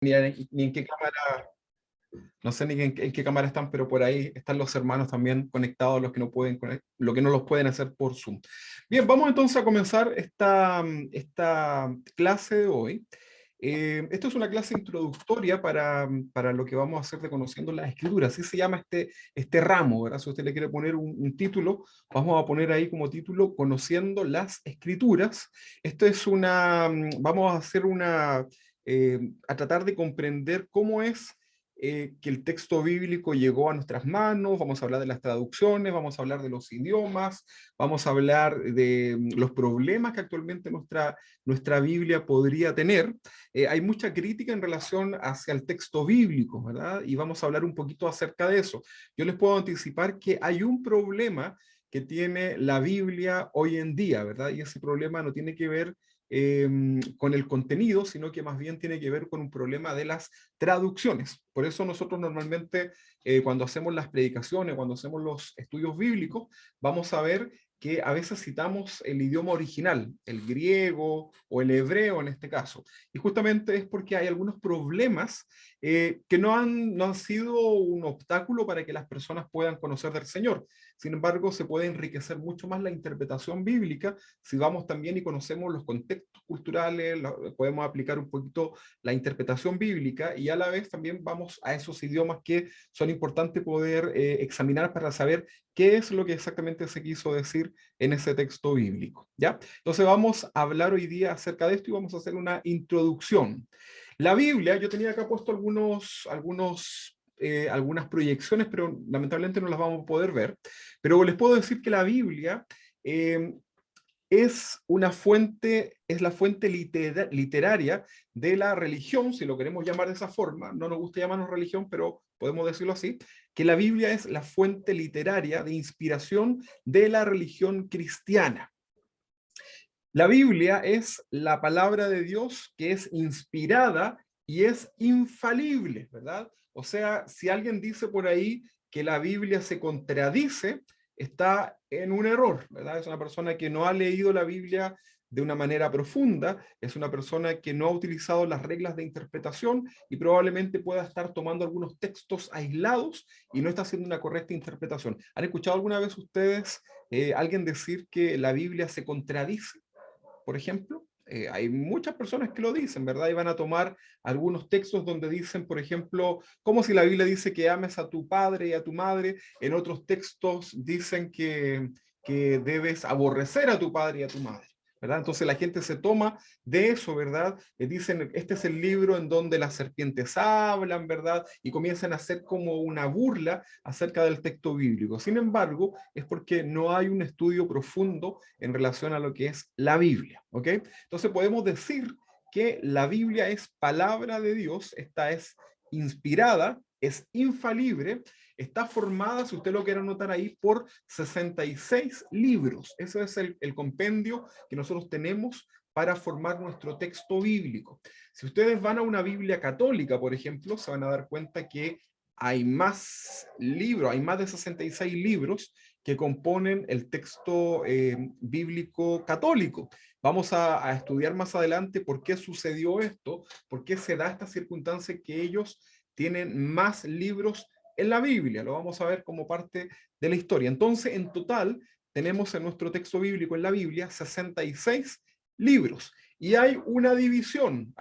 ni en qué cámara, no sé ni en qué cámara están, pero por ahí están los hermanos también conectados, los que no pueden, lo que no los pueden hacer por Zoom. Bien, vamos entonces a comenzar esta clase de hoy. Esto es una clase introductoria para lo que vamos a hacer de Conociendo las Escrituras. Así se llama este ramo, ¿verdad? Si usted le quiere poner un título, vamos a poner ahí como título Conociendo las Escrituras. Esto es vamos a hacer a tratar de comprender cómo es que el texto bíblico llegó a nuestras manos. Vamos a hablar de las traducciones, vamos a hablar de los idiomas, vamos a hablar de los problemas que actualmente nuestra Biblia podría tener. Hay mucha crítica en relación hacia el texto bíblico, ¿verdad? Y vamos a hablar un poquito acerca de eso. Yo les puedo anticipar que hay un problema que tiene la Biblia hoy en día, ¿verdad? Y ese problema no tiene que ver con el contenido, sino que más bien tiene que ver con un problema de las traducciones. Por eso nosotros normalmente cuando hacemos las predicaciones, cuando hacemos los estudios bíblicos, vamos a ver que a veces citamos el idioma original, el griego o el hebreo en este caso. Y justamente es porque hay algunos problemas que no han sido un obstáculo para que las personas puedan conocer del Señor. Sin embargo, se puede enriquecer mucho más la interpretación bíblica si vamos también y conocemos los contextos culturales, podemos aplicar un poquito la interpretación bíblica y a la vez también vamos a esos idiomas que son importantes poder examinar para saber qué es lo que exactamente se quiso decir en ese texto bíblico, ¿ya? Entonces vamos a hablar hoy día acerca de esto y vamos a hacer una introducción. La Biblia, yo tenía acá puesto algunas proyecciones, pero lamentablemente no las vamos a poder ver, pero les puedo decir que la Biblia eh, es la fuente literaria de la religión, si lo queremos llamar de esa forma. No nos gusta llamarnos religión, pero podemos decirlo así, que la Biblia es la fuente literaria de inspiración de la religión cristiana. La Biblia es la palabra de Dios que es inspirada y es infalible, ¿verdad? O sea, si alguien dice por ahí que la Biblia se contradice, está en un error, ¿verdad? Es una persona que no ha leído la Biblia de una manera profunda, es una persona que no ha utilizado las reglas de interpretación y probablemente pueda estar tomando algunos textos aislados y no está haciendo una correcta interpretación. ¿Han escuchado alguna vez ustedes alguien decir que la Biblia se contradice? Por ejemplo, hay muchas personas que lo dicen, ¿verdad? Y van a tomar algunos textos donde dicen, por ejemplo, como si la Biblia dice que ames a tu padre y a tu madre, en otros textos dicen que debes aborrecer a tu padre y a tu madre, ¿verdad? Entonces la gente se toma de eso, ¿verdad? Dicen, este es el libro en donde las serpientes hablan, ¿verdad? Y comienzan a hacer como una burla acerca del texto bíblico. Sin embargo, es porque no hay un estudio profundo en relación a lo que es la Biblia, ¿ok? Entonces podemos decir que la Biblia es palabra de Dios, esta es inspirada, es infalible, está formada, si usted lo quiere anotar ahí, por 66 libros. Ese es el compendio que nosotros tenemos para formar nuestro texto bíblico. Si ustedes van a una Biblia católica, por ejemplo, se van a dar cuenta que hay más libros, hay más de 66 libros que componen el texto bíblico católico. Vamos a estudiar más adelante por qué sucedió esto, por qué se da esta circunstancia que ellos tienen más libros en la Biblia. Lo vamos a ver como parte de la historia. Entonces, en total, tenemos en nuestro texto bíblico en la Biblia 66 libros. Y hay una división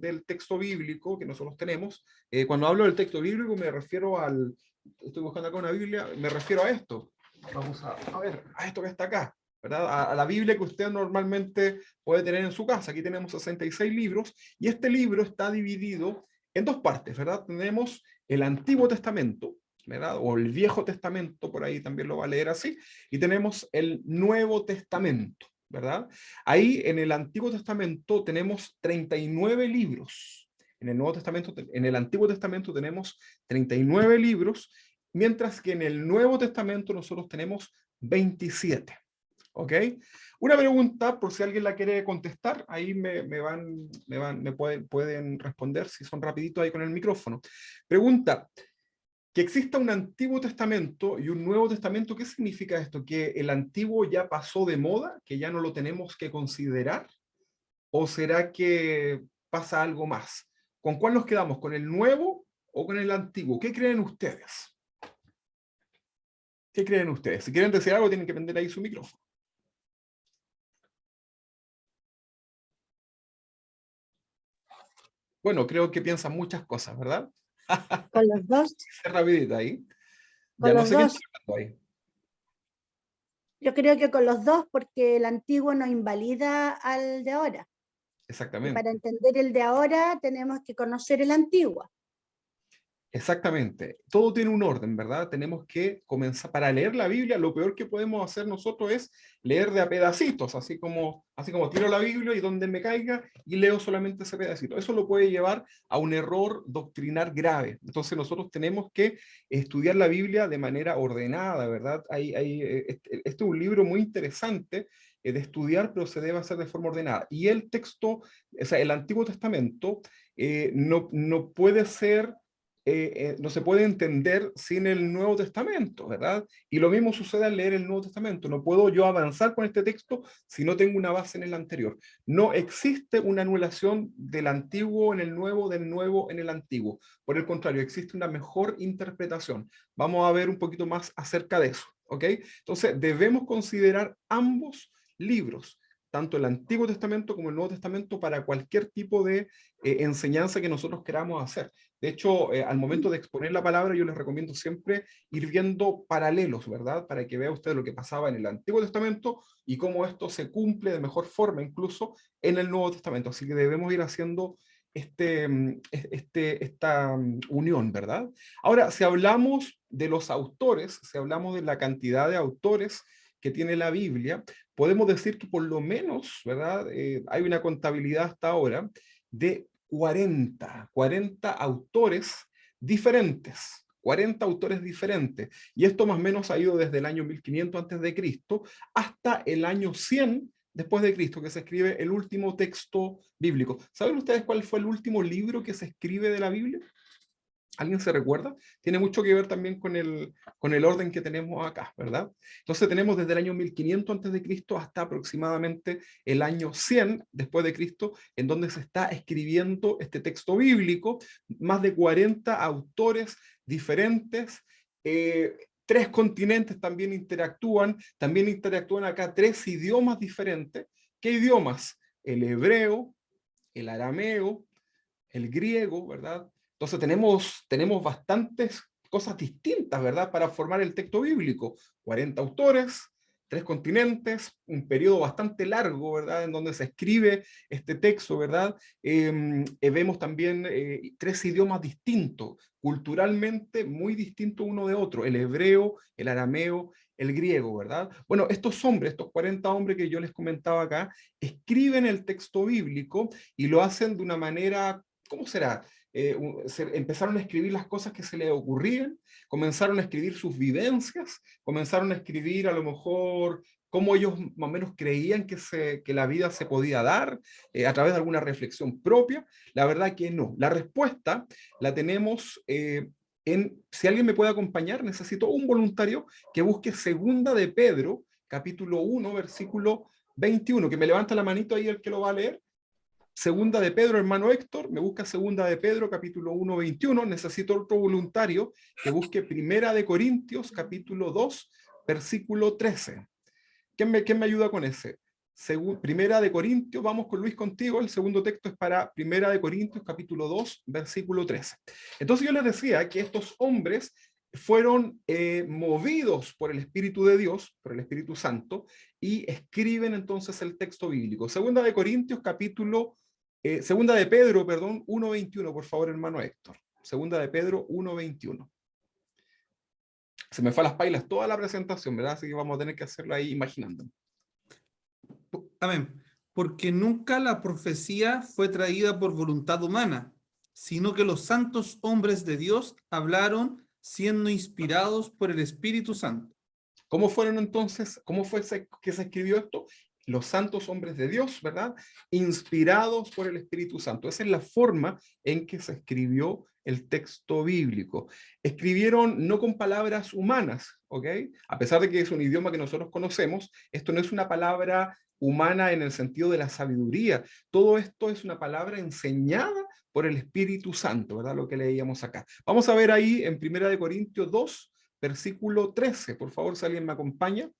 del texto bíblico que nosotros tenemos. Cuando hablo del texto bíblico me refiero estoy buscando acá una Biblia, me refiero a esto. Vamos a ver, a esto que está acá, ¿verdad? A la Biblia que usted normalmente puede tener en su casa. Aquí tenemos 66 libros y este libro está dividido en dos partes, ¿verdad? Tenemos el Antiguo Testamento, ¿verdad? O el Viejo Testamento, por ahí también lo va a leer así, y tenemos el Nuevo Testamento, ¿verdad? Ahí en el Antiguo Testamento tenemos 39 libros. En el Antiguo Testamento tenemos 39 libros, mientras que en el Nuevo Testamento nosotros tenemos 27. ¿Ok? Una pregunta, por si alguien la quiere contestar, ahí pueden responder si son rapiditos ahí con el micrófono. Pregunta, que exista un Antiguo Testamento y un Nuevo Testamento, ¿qué significa esto? ¿Que el Antiguo ya pasó de moda, que ya no lo tenemos que considerar? ¿O será que pasa algo más? ¿Con cuál nos quedamos? ¿Con el nuevo o con el antiguo? ¿Qué creen ustedes? ¿Qué creen ustedes? Si quieren decir algo, tienen que prender ahí su micrófono. Bueno, creo que piensan muchas cosas, ¿verdad? Con los dos. Rapidita ahí. Ya Con no los sé quién dos. está hablando ahí. Yo creo que con los dos, porque el antiguo no invalida al de ahora. Y Exactamente. para entender el de ahora tenemos que conocer el antiguo. Exactamente. Todo tiene un orden, ¿verdad? Tenemos que comenzar, para leer la Biblia, lo peor que podemos hacer nosotros es leer de a pedacitos, así como tiro la Biblia y donde me caiga y leo solamente ese pedacito. Eso lo puede llevar a un error doctrinar grave. Entonces nosotros tenemos que estudiar la Biblia de manera ordenada, ¿verdad? Este es un libro muy interesante de estudiar, pero se debe hacer de forma ordenada. Y el texto, o sea, el Antiguo Testamento no puede ser no se puede entender sin el Nuevo Testamento, ¿verdad? Y lo mismo sucede al leer el Nuevo Testamento. No puedo yo avanzar con este texto si no tengo una base en el anterior. No existe una anulación del antiguo en el nuevo, del nuevo en el antiguo. Por el contrario, existe una mejor interpretación. Vamos a ver un poquito más acerca de eso, ¿ok? Entonces, debemos considerar ambos libros, tanto el Antiguo Testamento como el Nuevo Testamento, para cualquier tipo de enseñanza que nosotros queramos hacer. De hecho, al momento de exponer la palabra, yo les recomiendo siempre ir viendo paralelos, ¿verdad? Para que vea usted lo que pasaba en el Antiguo Testamento y cómo esto se cumple de mejor forma, incluso en el Nuevo Testamento. Así que debemos ir haciendo esta unión, ¿verdad? Ahora, si hablamos de los autores, si hablamos de la cantidad de autores que tiene la Biblia, podemos decir que por lo menos, ¿verdad? Hay una contabilidad hasta ahora de 40 autores diferentes. 40 autores diferentes. Y esto más o menos ha ido desde el año 1500 antes de Cristo hasta el año 100 después de Cristo, que se escribe el último texto bíblico. ¿Saben ustedes cuál fue el último libro que se escribe de la Biblia? ¿Alguien se recuerda? Tiene mucho que ver también con el orden que tenemos acá, ¿verdad? Entonces tenemos desde el año 1500 antes de Cristo hasta aproximadamente el año 100 después de Cristo, en donde se está escribiendo este texto bíblico, más de 40 autores diferentes, 3 continentes también interactúan acá 3 idiomas diferentes. ¿Qué idiomas? El hebreo, el arameo, el griego, ¿verdad? Entonces tenemos bastantes cosas distintas, ¿verdad? Para formar el texto bíblico. 40 autores, 3 continentes, un periodo bastante largo, ¿verdad? En donde se escribe este texto, ¿verdad? Vemos también 3 idiomas distintos, culturalmente muy distintos uno de otro, el hebreo, el arameo, el griego, ¿verdad? Bueno, estos hombres, estos 40 hombres que yo les comentaba acá, escriben el texto bíblico y lo hacen de una manera, ¿cómo será? Empezaron a escribir las cosas que se les ocurrían, comenzaron a escribir sus vivencias, comenzaron a escribir a lo mejor cómo ellos más o menos creían que la vida se podía dar a través de alguna reflexión propia. La verdad que no. La respuesta la tenemos si alguien me puede acompañar, necesito un voluntario que busque Segunda de Pedro, capítulo 1, versículo 21, que me levanta la manito ahí el que lo va a leer. Segunda de Pedro, hermano Héctor, me busca Segunda de Pedro, capítulo 1, 21. Necesito otro voluntario que busque Primera de Corintios, capítulo 2, versículo 13. ¿Quién me ayuda con ese? Primera de Corintios, vamos con Luis contigo, el segundo texto es para Primera de Corintios, capítulo 2, versículo 13. Entonces yo les decía que estos hombres fueron movidos por el Espíritu de Dios, por el Espíritu Santo, y escriben entonces el texto bíblico. Segunda de Corintios, Segunda de Pedro, perdón, 1:21, por favor, hermano Héctor. Segunda de Pedro 1:21. Se me fue a las pailas toda la presentación, ¿verdad? Así que vamos a tener que hacerlo ahí imaginando. Amén. Porque nunca la profecía fue traída por voluntad humana, sino que los santos hombres de Dios hablaron siendo inspirados por el Espíritu Santo. ¿Cómo fueron entonces? ¿Cómo fue que se escribió esto? Los santos hombres de Dios, ¿verdad? Inspirados por el Espíritu Santo. Esa es la forma en que se escribió el texto bíblico. Escribieron no con palabras humanas, ¿ok? A pesar de que es un idioma que nosotros conocemos, esto no es una palabra humana en el sentido de la sabiduría. Todo esto es una palabra enseñada por el Espíritu Santo, ¿verdad? Lo que leíamos acá. Vamos a ver ahí en 1 Corintios 2, versículo 13. Por favor, si alguien me acompaña.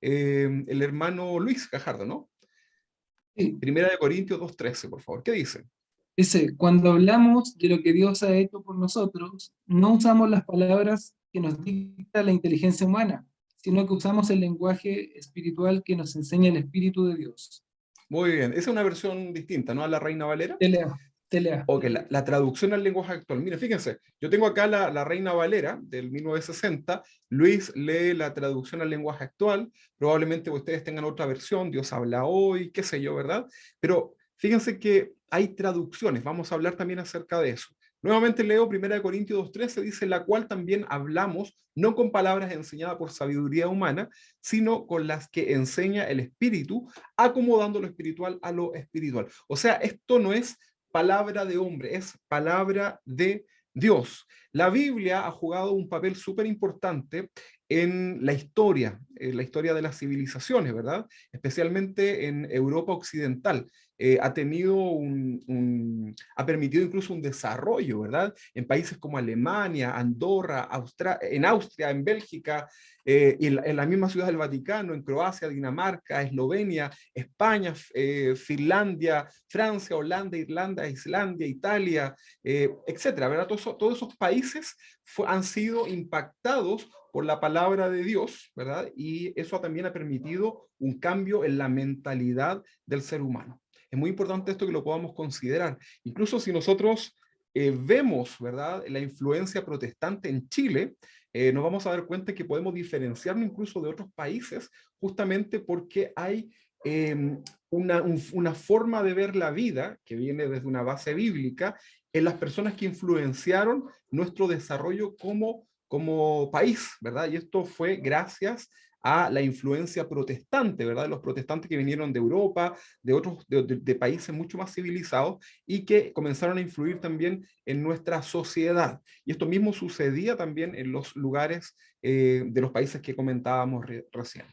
El hermano Luis Gajardo, ¿no? Sí, 1 Corintios 2:13, por favor. ¿Qué dice? dice, cuando hablamos de lo que Dios ha hecho por nosotros, no usamos las palabras que nos dicta la inteligencia humana, sino que usamos el lenguaje espiritual que nos enseña el Espíritu de Dios. Muy bien. Esa es una versión distinta, ¿no? A la Reina Valera. TLA, TLA. Ok, la traducción al lenguaje actual. Miren, fíjense, yo tengo acá la Reina Valera del 1960, Luis lee la traducción al lenguaje actual, probablemente ustedes tengan otra versión, Dios habla hoy, qué sé yo, ¿verdad? Pero fíjense que hay traducciones, vamos a hablar también acerca de eso. Nuevamente leo 1 Corintios 2:13, dice, la cual también hablamos, no con palabras enseñadas por sabiduría humana, sino con las que enseña el Espíritu, acomodando lo espiritual a lo espiritual. O sea, esto no es palabra de hombre, es palabra de Dios. La Biblia ha jugado un papel súper importante en la historia de las civilizaciones, ¿verdad? Especialmente en Europa Occidental. Ha permitido incluso un desarrollo, ¿verdad? En países como Alemania, Andorra, en Austria, en Bélgica, y en la misma ciudad del Vaticano, en Croacia, Dinamarca, Eslovenia, España, Finlandia, Francia, Holanda, Irlanda, Islandia, Italia, etcétera, ¿verdad? Todos esos países han sido impactados por la palabra de Dios, ¿verdad? Y eso también ha permitido un cambio en la mentalidad del ser humano. Es muy importante esto que lo podamos considerar. Incluso si nosotros vemos, ¿verdad?, la influencia protestante en Chile, nos vamos a dar cuenta que podemos diferenciarnos incluso de otros países, justamente porque hay una forma de ver la vida que viene desde una base bíblica en las personas que influenciaron nuestro desarrollo como país, ¿verdad? Y esto fue gracias a la influencia protestante, ¿verdad? De los protestantes que vinieron de Europa, de países mucho más civilizados y que comenzaron a influir también en nuestra sociedad. Y esto mismo sucedía también en los lugares de los países que comentábamos recién.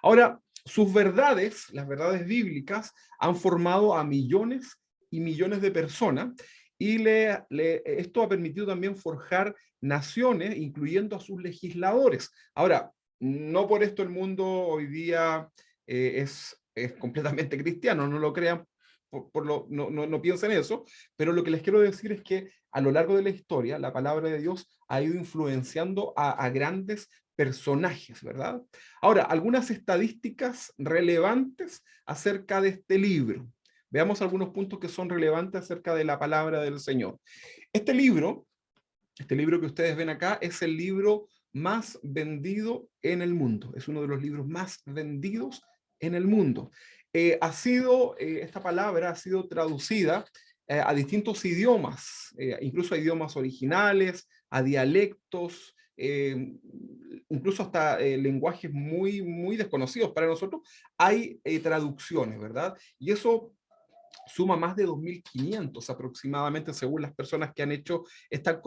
Ahora, sus verdades, las verdades bíblicas, han formado a millones y millones de personas y esto ha permitido también forjar naciones, incluyendo a sus legisladores. Ahora, no por esto el mundo hoy día es completamente cristiano, no lo crean, no piensen eso, pero lo que les quiero decir es que a lo largo de la historia, la palabra de Dios ha ido influenciando a grandes personajes, ¿verdad? Ahora, algunas estadísticas relevantes acerca de este libro. Veamos algunos puntos que son relevantes acerca de la palabra del Señor. Este libro que ustedes ven acá es el libro más vendido en el mundo. Es uno de los libros más vendidos en el mundo. Esta palabra ha sido traducida a distintos idiomas, incluso a idiomas originales, a dialectos, incluso hasta lenguajes muy, muy desconocidos para nosotros. Hay traducciones, ¿verdad? Y eso suma más de 2.500 aproximadamente según las personas que han hecho estas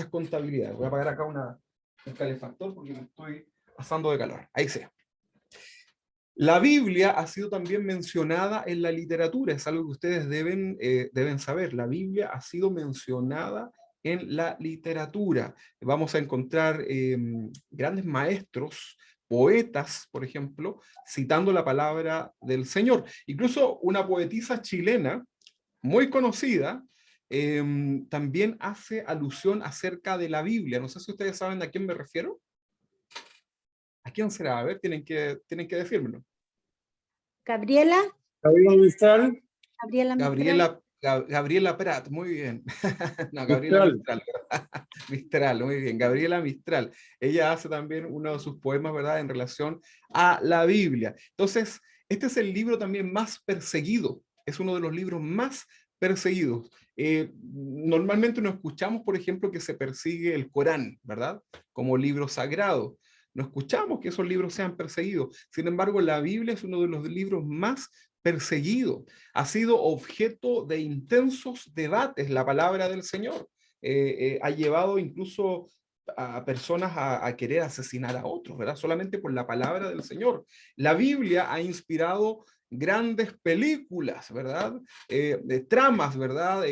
contabilidades. Voy a apagar acá un calefactor porque me estoy pasando de calor. Ahí sea. La Biblia ha sido también mencionada en la literatura, es algo que ustedes deben saber. La Biblia ha sido mencionada en la literatura. Vamos a encontrar grandes maestros, poetas, por ejemplo, citando la palabra del Señor. Incluso una poetisa chilena muy conocida también hace alusión acerca de la Biblia. No sé si ustedes saben a quién me refiero. ¿A quién será? A ver, tienen que decírmelo. Gabriela. Gabriela Mistral. Gabriela Prat, muy bien. No, Gabriela Mistral. Mistral, muy bien. Gabriela Mistral. Ella hace también uno de sus poemas, ¿verdad?, en relación a la Biblia. Entonces, este es el libro también más perseguido. Es uno de los libros más perseguidos. Normalmente no escuchamos, por ejemplo, que se persigue el Corán, ¿verdad?, como libro sagrado. No escuchamos que esos libros sean perseguidos. Sin embargo, la Biblia es uno de los libros más perseguidos. Ha sido objeto de intensos debates la palabra del Señor. Ha llevado incluso a personas a querer asesinar a otros, ¿verdad? Solamente por la palabra del Señor. La Biblia ha inspirado grandes películas, ¿verdad? De tramas, ¿verdad?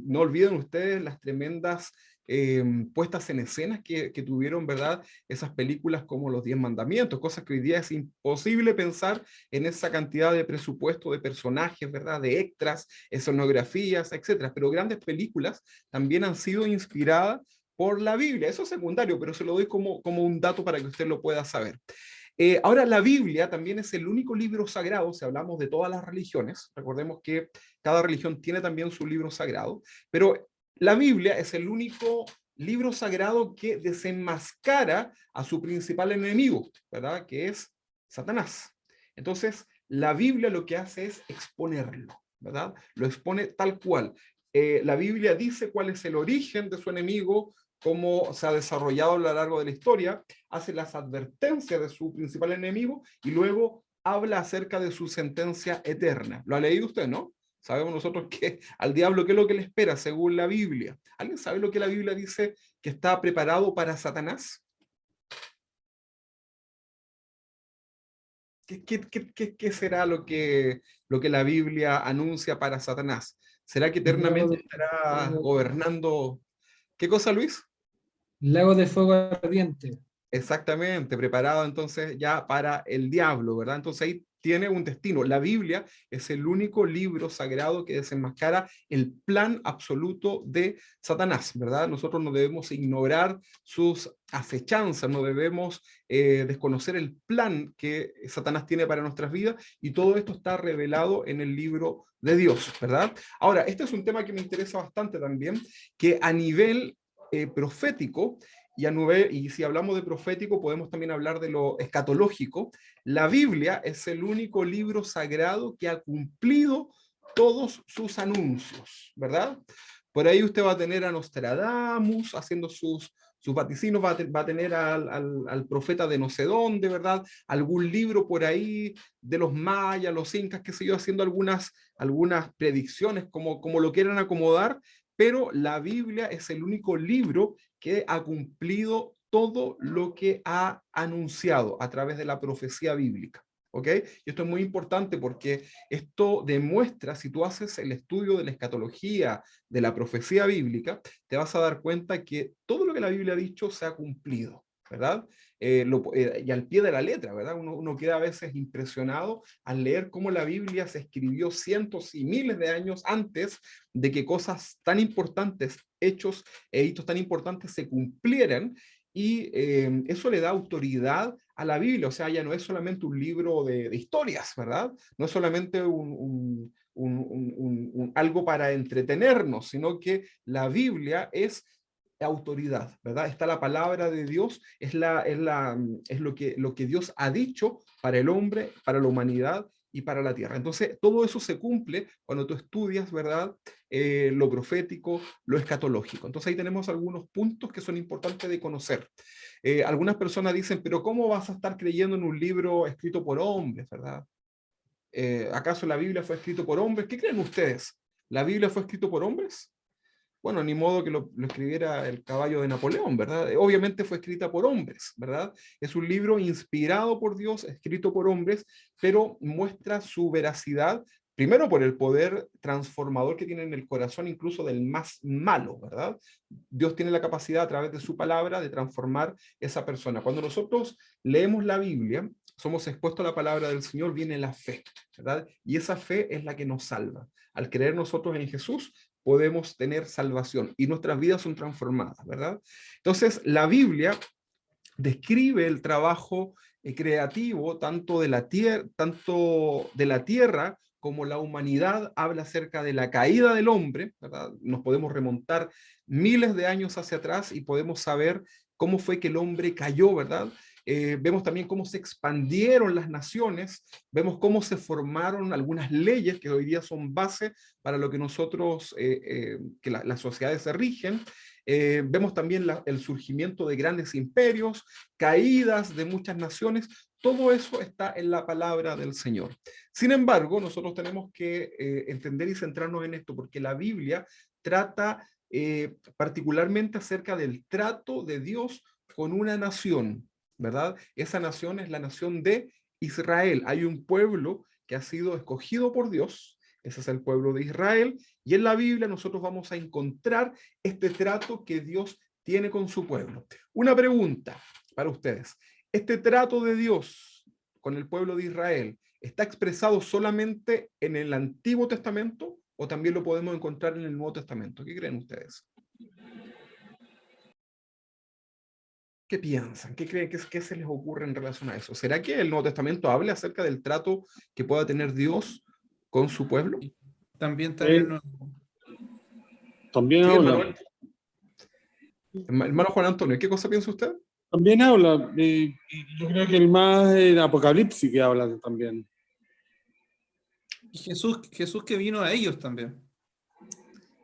No olviden ustedes las tremendas puestas en escenas que tuvieron, ¿verdad? Esas películas como Los 10 Mandamientos, cosas que hoy día es imposible pensar en esa cantidad de presupuesto de personajes, ¿verdad? De extras, escenografías, etcétera. Pero grandes películas también han sido inspiradas por la Biblia. Eso es secundario, pero se lo doy como un dato para que usted lo pueda saber. Ahora, la Biblia también es el único libro sagrado, si hablamos de todas las religiones, recordemos que cada religión tiene también su libro sagrado, pero la Biblia es el único libro sagrado que desenmascara a su principal enemigo, ¿verdad? Que es Satanás. Entonces, la Biblia lo que hace es exponerlo, ¿verdad? Lo expone tal cual. La Biblia dice cuál es el origen de su enemigo, cómo se ha desarrollado a lo largo de la historia, hace las advertencias de su principal enemigo y luego habla acerca de su sentencia eterna. ¿Lo ha leído usted, no? Sabemos nosotros que al diablo, ¿qué es lo que le espera según la Biblia? ¿Alguien sabe lo que la Biblia dice que está preparado para Satanás? ¿Qué será lo que la Biblia anuncia para Satanás? ¿Será que eternamente estará gobernando? ¿Qué cosa, Luis? Lago de fuego ardiente. Exactamente, preparado entonces ya para el diablo, ¿verdad? Entonces ahí tiene un destino. La Biblia es el único libro sagrado que desenmascara el plan absoluto de Satanás, ¿verdad? Nosotros no debemos ignorar sus acechanzas, no debemos desconocer el plan que Satanás tiene para nuestras vidas, y todo esto está revelado en el libro de Dios, ¿verdad? Ahora, este es un tema que me interesa bastante también, que a nivel profético, y si hablamos de profético, podemos también hablar de lo escatológico. La Biblia es el único libro sagrado que ha cumplido todos sus anuncios, ¿verdad? Por ahí usted va a tener a Nostradamus haciendo sus vaticinios, va a tener al profeta de no sé dónde, ¿verdad? Algún libro por ahí de los mayas, los incas, qué sé yo, haciendo algunas predicciones, como lo quieran acomodar, pero la Biblia es el único libro que ha cumplido todo lo que ha anunciado a través de la profecía bíblica. ¿Ok? Y esto es muy importante porque esto demuestra, si tú haces el estudio de la escatología, de la profecía bíblica, te vas a dar cuenta que todo lo que la Biblia ha dicho se ha cumplido, ¿verdad? Y al pie de la letra, ¿verdad? Uno queda a veces impresionado al leer cómo la Biblia se escribió cientos y miles de años antes de que cosas tan importantes, hechos e hitos tan importantes se cumplieran, y eso le da autoridad a la Biblia. O sea, ya no es solamente un libro de historias, ¿verdad? No es solamente algo para entretenernos, sino que la Biblia es autoridad, ¿verdad? Está la palabra de Dios, es lo que Dios ha dicho para el hombre, para la humanidad y para la tierra. Entonces, todo eso se cumple cuando tú estudias, ¿verdad? Lo profético, lo escatológico. Entonces, ahí tenemos algunos puntos que son importantes de conocer. Algunas personas dicen, pero ¿cómo vas a estar creyendo en un libro escrito por hombres, ¿verdad? ¿Acaso la Biblia fue escrito por hombres? ¿Qué creen ustedes? ¿La Biblia fue escrito por hombres? Bueno, ni modo que lo escribiera el caballo de Napoleón, ¿verdad? Obviamente fue escrita por hombres, ¿verdad? Es un libro inspirado por Dios, escrito por hombres, pero muestra su veracidad, primero por el poder transformador que tiene en el corazón, incluso del más malo, ¿verdad? Dios tiene la capacidad a través de su palabra de transformar esa persona. Cuando nosotros leemos la Biblia, somos expuestos a la palabra del Señor, viene la fe, ¿verdad? Y esa fe es la que nos salva. Al creer nosotros en Jesús, podemos tener salvación y nuestras vidas son transformadas, ¿verdad? Entonces, la Biblia describe el trabajo creativo tanto de la tierra como la humanidad. Habla acerca de la caída del hombre, ¿verdad? Nos podemos remontar miles de años hacia atrás y podemos saber cómo fue que el hombre cayó, ¿verdad? Vemos también cómo se expandieron las naciones, vemos cómo se formaron algunas leyes que hoy día son base para lo que nosotros, que las sociedades se rigen. Vemos también el surgimiento de grandes imperios, caídas de muchas naciones. Todo eso está en la palabra del Señor. Sin embargo, nosotros tenemos que entender y centrarnos en esto, porque la Biblia trata particularmente acerca del trato de Dios con una nación, ¿verdad? Esa nación es la nación de Israel. Hay un pueblo que ha sido escogido por Dios. Ese es el pueblo de Israel. Y en la Biblia nosotros vamos a encontrar este trato que Dios tiene con su pueblo. Una pregunta para ustedes. ¿Este trato de Dios con el pueblo de Israel está expresado solamente en el Antiguo Testamento o también lo podemos encontrar en el Nuevo Testamento? ¿Qué creen ustedes? ¿Qué piensan? ¿Qué creen? ¿Qué se les ocurre en relación a eso? ¿Será que el Nuevo Testamento habla acerca del trato que pueda tener Dios con su pueblo? También está en el Nuevo. También Sí, habla. hermano. Hermano Juan Antonio, ¿qué cosa piensa usted? También habla. Yo creo que el más en Apocalipsis que habla también. Y Jesús que vino a ellos también.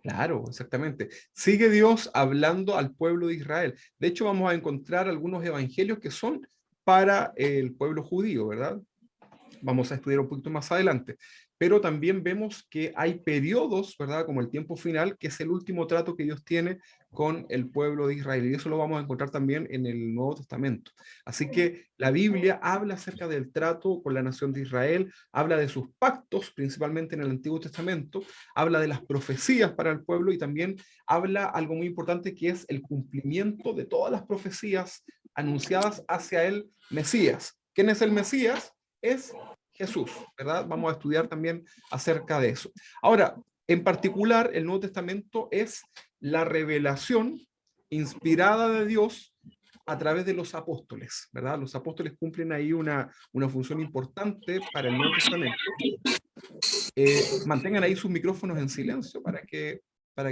Claro, exactamente. Sigue Dios hablando al pueblo de Israel. De hecho, vamos a encontrar algunos evangelios que son para el pueblo judío, ¿verdad? Vamos a estudiar un poquito más adelante. Pero también vemos que hay periodos, ¿verdad? Como el tiempo final, que es el último trato que Dios tiene con el pueblo de Israel. Y eso lo vamos a encontrar también en el Nuevo Testamento. Así que la Biblia habla acerca del trato con la nación de Israel, habla de sus pactos, principalmente en el Antiguo Testamento, habla de las profecías para el pueblo y también habla algo muy importante que es el cumplimiento de todas las profecías anunciadas hacia el Mesías. ¿Quién es el Mesías? Es Jesús, ¿verdad? Vamos a estudiar también acerca de eso. Ahora, en particular, el Nuevo Testamento es la revelación inspirada de Dios a través de los apóstoles, ¿verdad? Los apóstoles cumplen ahí una función importante para el Nuevo Testamento. Mantengan ahí sus micrófonos en silencio para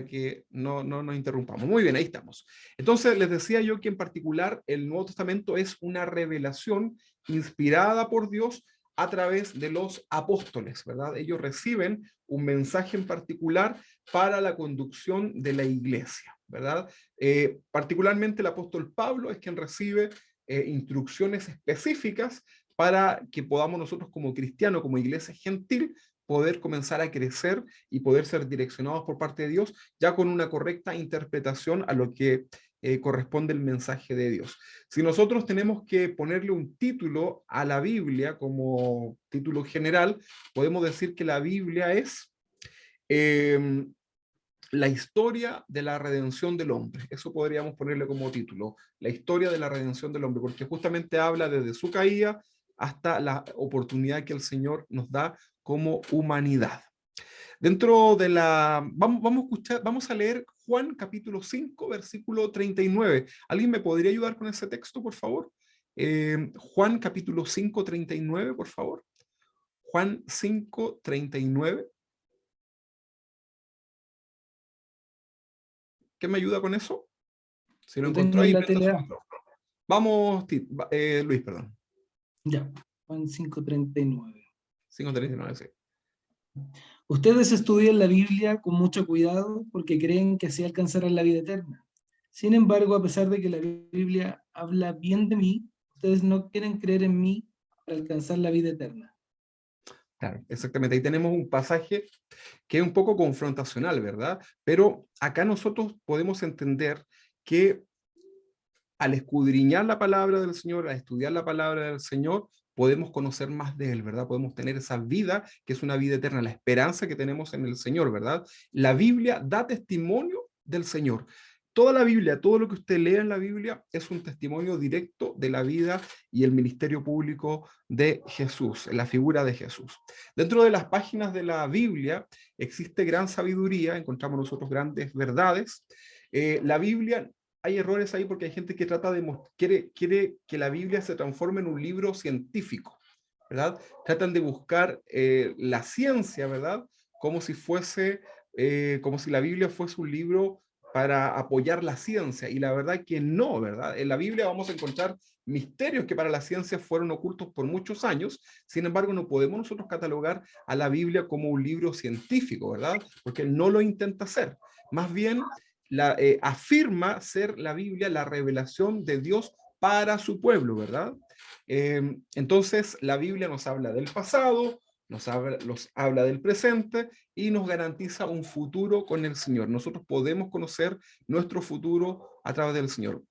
que no nos interrumpamos. Muy bien, ahí estamos. Entonces, les decía yo que en particular el Nuevo Testamento es una revelación inspirada por Dios a través de los apóstoles, ¿verdad? Ellos reciben un mensaje en particular para la conducción de la iglesia, ¿verdad? Particularmente el apóstol Pablo es quien recibe instrucciones específicas para que podamos nosotros como cristianos, como iglesia gentil, poder comenzar a crecer y poder ser direccionados por parte de Dios, ya con una correcta interpretación a lo que corresponde el mensaje de Dios. Si nosotros tenemos que ponerle un título a la Biblia como título general, podemos decir que la Biblia es la historia de la redención del hombre. Eso podríamos ponerle como título, la historia de la redención del hombre, porque justamente habla desde su caída hasta la oportunidad que el Señor nos da como humanidad. Dentro de la... Vamos a leer Juan capítulo 5, versículo 39. ¿Alguien me podría ayudar con ese texto, por favor? Juan capítulo 5, 39, por favor. Juan 5, 39. ¿Quién me ayuda con eso? Si lo Lo encontró tengo en ahí, la prenda su tele. micrófono. Vamos, Luis, perdón. Ya, Juan 5:39. 5:39, sí. Ustedes estudian la Biblia con mucho cuidado porque creen que así alcanzarán la vida eterna. Sin embargo, a pesar de que la Biblia habla bien de mí, ustedes no quieren creer en mí para alcanzar la vida eterna. Claro, exactamente. Ahí tenemos un pasaje que es un poco confrontacional, ¿verdad? Pero acá nosotros podemos entender que al escudriñar la palabra del Señor, al estudiar la palabra del Señor, podemos conocer más de Él, ¿verdad? Podemos tener esa vida que es una vida eterna, la esperanza que tenemos en el Señor, ¿verdad? La Biblia da testimonio del Señor. Toda la Biblia, todo lo que usted lea en la Biblia es un testimonio directo de la vida y el ministerio público de Jesús, la figura de Jesús. Dentro de las páginas de la Biblia existe gran sabiduría, encontramos nosotros grandes verdades. La Biblia, hay errores ahí porque hay gente que quiere que la Biblia se transforme en un libro científico, ¿verdad? Tratan de buscar la ciencia, ¿verdad? Como si la Biblia fuese un libro para apoyar la ciencia, y la verdad que no, ¿verdad? En la Biblia vamos a encontrar misterios que para la ciencia fueron ocultos por muchos años. Sin embargo, no podemos nosotros catalogar a la Biblia como un libro científico, ¿verdad? Porque no lo intenta hacer. Más bien, afirma ser la Biblia la revelación de Dios para su pueblo, ¿verdad? Entonces, la Biblia nos habla del pasado, nos habla del presente y nos garantiza un futuro con el Señor. Nosotros podemos conocer nuestro futuro a través del Señor.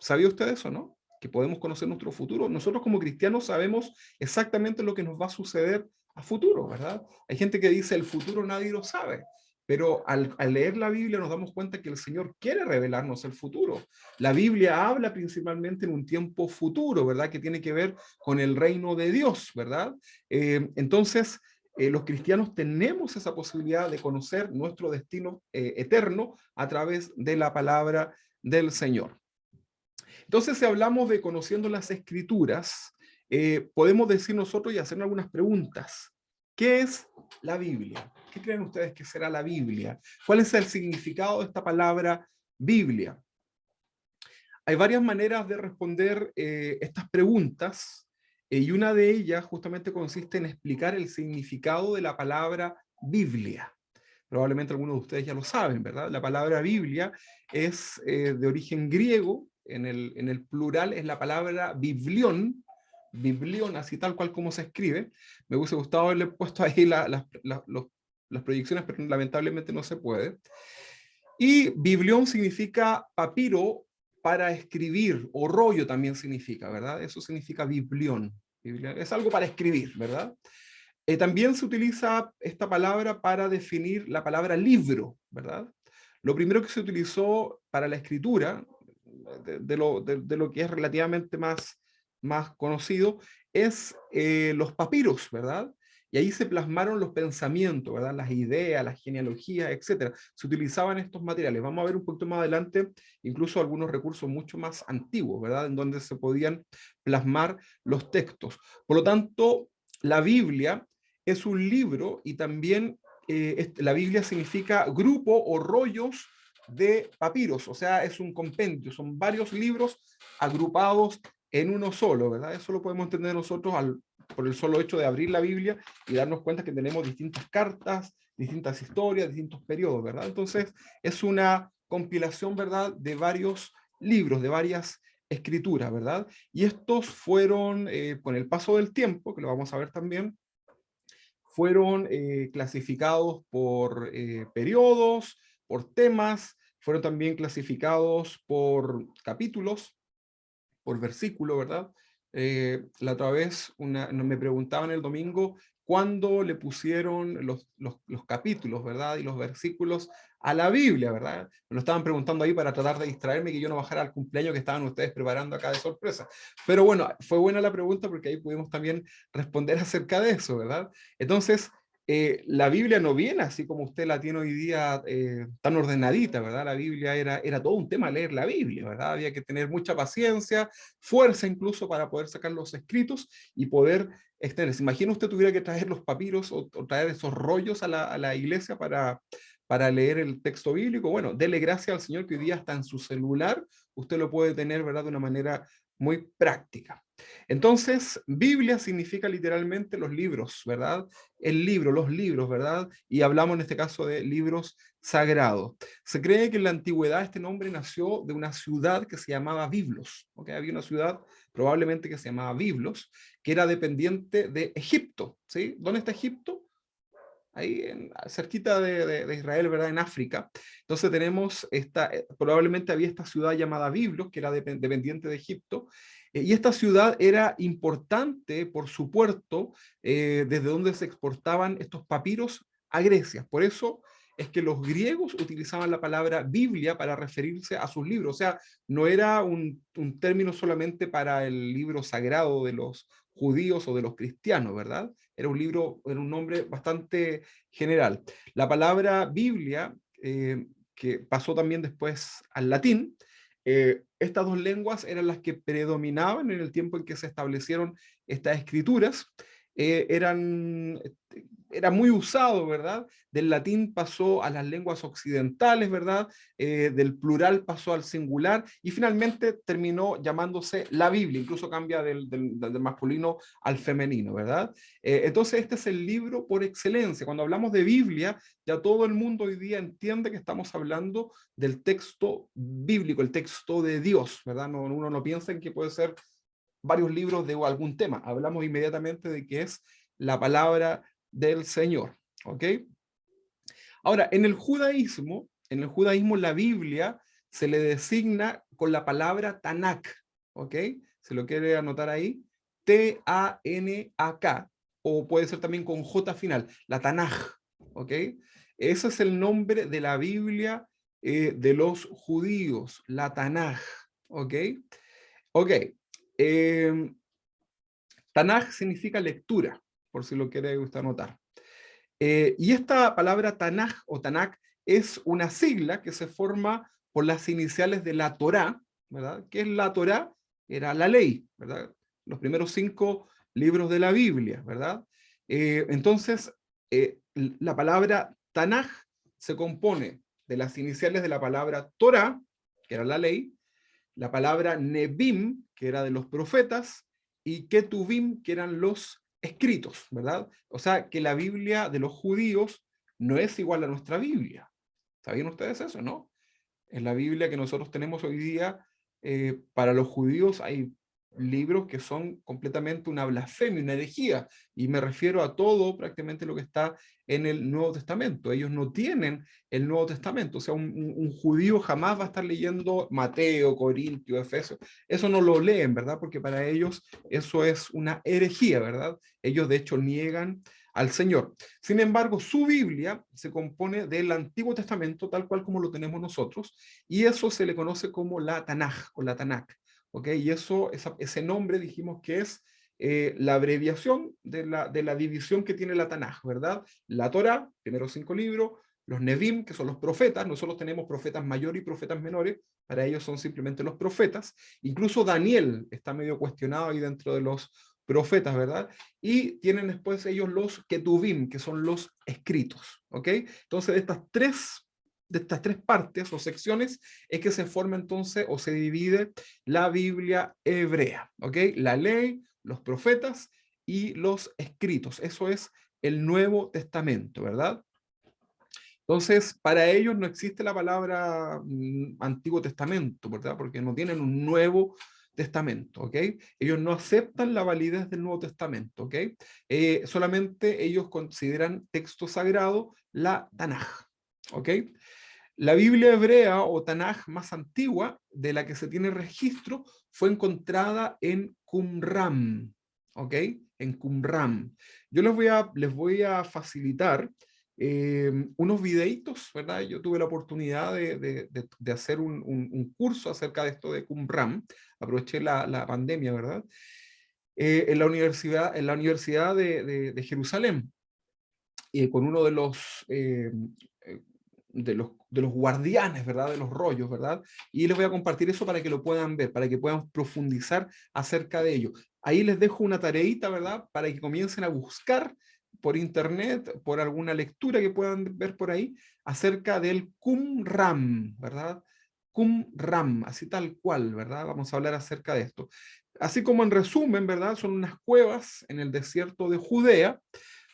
¿Sabía usted eso, no? Que podemos conocer nuestro futuro. Nosotros como cristianos sabemos exactamente lo que nos va a suceder a futuro, ¿verdad? Hay gente que dice el futuro nadie lo sabe, pero al leer la Biblia nos damos cuenta que el Señor quiere revelarnos el futuro. La Biblia habla principalmente en un tiempo futuro, ¿verdad? Que tiene que ver con el reino de Dios, ¿verdad? Entonces, los cristianos tenemos esa posibilidad de conocer nuestro destino eterno a través de la palabra del Señor. Entonces, si hablamos de conociendo las Escrituras, podemos decir nosotros y hacer algunas preguntas. ¿Qué es la Biblia? ¿Qué creen ustedes que será la Biblia? ¿Cuál es el significado de esta palabra Biblia? Hay varias maneras de responder estas preguntas, y una de ellas justamente consiste en explicar el significado de la palabra Biblia. Probablemente algunos de ustedes ya lo saben, ¿verdad? La palabra Biblia es de origen griego, en el plural es la palabra biblión, así tal cual como se escribe. Me hubiese gustado haberle puesto ahí las proyecciones, pero lamentablemente no se puede. Y biblión significa papiro para escribir, o rollo también significa, ¿verdad? Eso significa biblión. Es algo para escribir, ¿verdad? También se utiliza esta palabra para definir la palabra libro, ¿verdad? Lo primero que se utilizó para la escritura, de lo que es relativamente más conocido, es los papiros, ¿verdad? Y ahí se plasmaron los pensamientos, ¿verdad? Las ideas, las genealogías, etc. Se utilizaban estos materiales. Vamos a ver un poquito más adelante, incluso algunos recursos mucho más antiguos, ¿verdad? En donde se podían plasmar los textos. Por lo tanto, la Biblia es un libro, y también la Biblia significa grupo o rollos de papiros, o sea, es un compendio, son varios libros agrupados en uno solo, ¿verdad? Eso lo podemos entender nosotros por el solo hecho de abrir la Biblia y darnos cuenta que tenemos distintas cartas, distintas historias, distintos periodos, ¿verdad? Entonces, es una compilación, ¿verdad?, de varios libros, de varias escrituras, ¿verdad? Y estos fueron, con el paso del tiempo, que lo vamos a ver también, fueron clasificados por periodos, por temas, fueron también clasificados por capítulos, por versículo, ¿verdad? La otra vez me preguntaban el domingo cuándo le pusieron los capítulos, ¿verdad? Y los versículos a la Biblia, ¿verdad? Me lo estaban preguntando ahí para tratar de distraerme, que yo no bajara al cumpleaños que estaban ustedes preparando acá de sorpresa. Pero bueno, fue buena la pregunta porque ahí pudimos también responder acerca de eso, ¿verdad? Entonces, la Biblia no viene así como usted la tiene hoy día, tan ordenadita, ¿verdad? La Biblia era todo un tema leer la Biblia, ¿verdad? Había que tener mucha paciencia, fuerza incluso para poder sacar los escritos y poder extender. ¿Se imagina usted tuviera que traer los papiros o traer esos rollos a la iglesia para leer el texto bíblico? Bueno, dele gracias al Señor que hoy día está en su celular, usted lo puede tener, ¿verdad?, de una manera muy práctica. Entonces, Biblia significa literalmente los libros, ¿verdad? El libro, los libros, ¿verdad? Y hablamos en este caso de libros sagrados. Se cree que en la antigüedad este nombre nació de una ciudad que se llamaba Biblos, ¿ok? Había una ciudad probablemente que se llamaba Biblos, que era dependiente de Egipto, ¿sí? ¿Dónde está Egipto? Ahí cerquita de Israel, ¿verdad? En África. Entonces tenemos probablemente había esta ciudad llamada Biblos, que era dependiente de Egipto, y esta ciudad era importante por su puerto, desde donde se exportaban estos papiros a Grecia. Por eso es que los griegos utilizaban la palabra Biblia para referirse a sus libros. O sea, no era un término solamente para el libro sagrado de los judíos o de los cristianos, ¿verdad? Era un nombre bastante general. La palabra Biblia, que pasó también después al latín, estas dos lenguas eran las que predominaban en el tiempo en que se establecieron estas escrituras. Era muy usado, ¿verdad? Del latín pasó a las lenguas occidentales, ¿verdad? Del plural pasó al singular y finalmente terminó llamándose la Biblia, incluso cambia del masculino al femenino, ¿verdad? Entonces este es el libro por excelencia. Cuando hablamos de Biblia, ya todo el mundo hoy día entiende que estamos hablando del texto bíblico, el texto de Dios, ¿verdad? Uno no piensa en que puede ser varios libros de algún tema. Hablamos inmediatamente de que es la palabra del Señor, ¿ok? Ahora, en el judaísmo la Biblia se le designa con la palabra Tanakh, ¿ok? Se lo quiere anotar ahí, T-A-N-A-K, o puede ser también con J final, la Tanaj, ¿ok? Ese es el nombre de la Biblia de los judíos, la Tanaj, ¿ok? Ok. Tanaj significa lectura, por si lo quiere usted anotar. Y esta palabra Tanaj o Tanakh es una sigla que se forma por las iniciales de la Torá, ¿verdad? ¿Qué es la Torá? Era la ley, ¿verdad? Los primeros 5 libros de la Biblia, ¿verdad? Entonces, la palabra Tanaj se compone de las iniciales de la palabra Torá, que era la ley, la palabra Nebim, que era de los profetas, y Ketuvim, que eran los escritos, ¿verdad? O sea, que la Biblia de los judíos no es igual a nuestra Biblia. ¿Sabían ustedes eso, no? En la Biblia que nosotros tenemos hoy día, para los judíos hay libros que son completamente una blasfemia, una herejía, y me refiero a todo prácticamente lo que está en el Nuevo Testamento. Ellos no tienen el Nuevo Testamento, o sea, un judío jamás va a estar leyendo Mateo, Corintio, Efesios, eso no lo leen, ¿verdad? Porque para ellos eso es una herejía, ¿verdad? Ellos de hecho niegan al Señor. Sin embargo, su Biblia se compone del Antiguo Testamento, tal cual como lo tenemos nosotros, y eso se le conoce como la Tanaj o la Tanakh. ¿Ok? Y ese nombre dijimos que es la abreviación de la división que tiene la Tanaj, ¿verdad? La Torá, primeros 5 libros, los Nevim, que son los profetas, nosotros tenemos profetas mayores y profetas menores, para ellos son simplemente los profetas, incluso Daniel está medio cuestionado ahí dentro de los profetas, ¿verdad? Y tienen después ellos los Ketuvim, que son los escritos, ¿ok? Entonces, de estas tres partes o secciones es que se forma entonces o se divide la Biblia hebrea, ¿ok? La ley, los profetas y los escritos. Eso es el Nuevo Testamento, ¿verdad? Entonces, para ellos no existe la palabra Antiguo Testamento, ¿verdad? Porque no tienen un Nuevo Testamento, ¿ok? Ellos no aceptan la validez del Nuevo Testamento, ¿ok? Solamente ellos consideran texto sagrado la Tanaj, ¿ok? La Biblia hebrea o Tanaj más antigua, de la que se tiene registro, fue encontrada en Qumran, ¿ok? En Qumran. Yo les voy a facilitar unos videitos, ¿verdad? Yo tuve la oportunidad de hacer un curso acerca de esto de Qumran, aproveché la pandemia, ¿verdad? En la universidad de Jerusalén, con uno de los guardianes, ¿verdad? De los rollos, ¿verdad? Y les voy a compartir eso para que lo puedan ver, para que puedan profundizar acerca de ello. Ahí les dejo una tareita, ¿verdad? Para que comiencen a buscar por internet, por alguna lectura que puedan ver por ahí, acerca del Qumran, ¿verdad? Qumran, así tal cual, ¿verdad? Vamos a hablar acerca de esto. Así como en resumen, ¿verdad? Son unas cuevas en el desierto de Judea,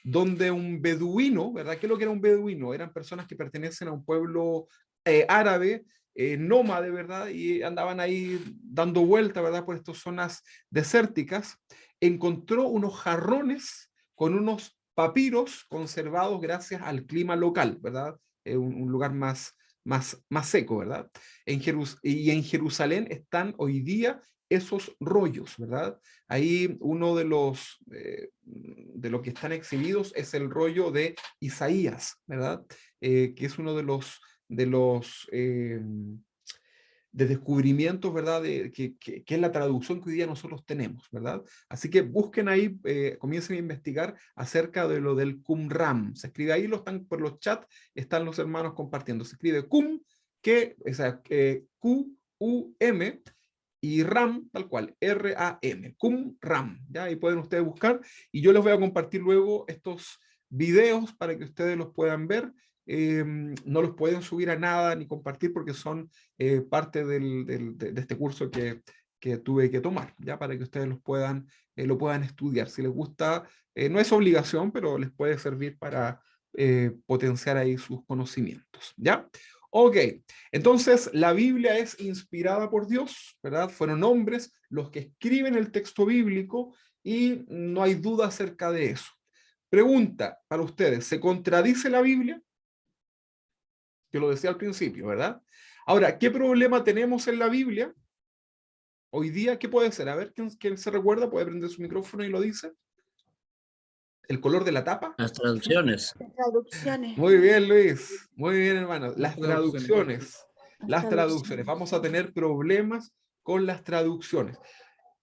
donde un beduino, ¿verdad? ¿Qué es lo que era un beduino? Eran personas que pertenecen a un pueblo árabe, nómade, ¿verdad? Y andaban ahí dando vuelta, ¿verdad? Por estas zonas desérticas. Encontró unos jarrones con unos papiros conservados gracias al clima local, ¿verdad? Un lugar más seco, ¿verdad? Y en Jerusalén están hoy día esos rollos, ¿verdad? Ahí uno de los que están exhibidos es el rollo de Isaías, ¿verdad? Que es uno de los de descubrimientos, ¿verdad? Que es la traducción que hoy día nosotros tenemos, ¿verdad? Así que busquen ahí, comiencen a investigar acerca de lo del Qumran. Se escribe ahí, por los chats, están los hermanos compartiendo. Se escribe Q-U-M, y RAM, tal cual, R-A-M, Qumran, ¿ya? Ahí pueden ustedes buscar, y yo les voy a compartir luego estos videos para que ustedes los puedan ver. No los pueden subir a nada ni compartir porque son parte de este curso que tuve que tomar, ¿ya? Para que ustedes lo puedan estudiar. Si les gusta, no es obligación, pero les puede servir para potenciar ahí sus conocimientos, ¿ya? Ok, entonces la Biblia es inspirada por Dios, ¿verdad? Fueron hombres los que escriben el texto bíblico y no hay duda acerca de eso. Pregunta para ustedes, ¿se contradice la Biblia? Yo lo decía al principio, ¿verdad? Ahora, ¿qué problema tenemos en la Biblia? Hoy día, ¿qué puede ser? A ver, ¿quién se recuerda? ¿Puede prender su micrófono y lo dice? ¿El color de la tapa? Las traducciones. Traducciones. Muy bien, Luis. Muy bien, hermano. Las traducciones. traducciones. Las Las traducciones. Vamos a tener problemas con las traducciones.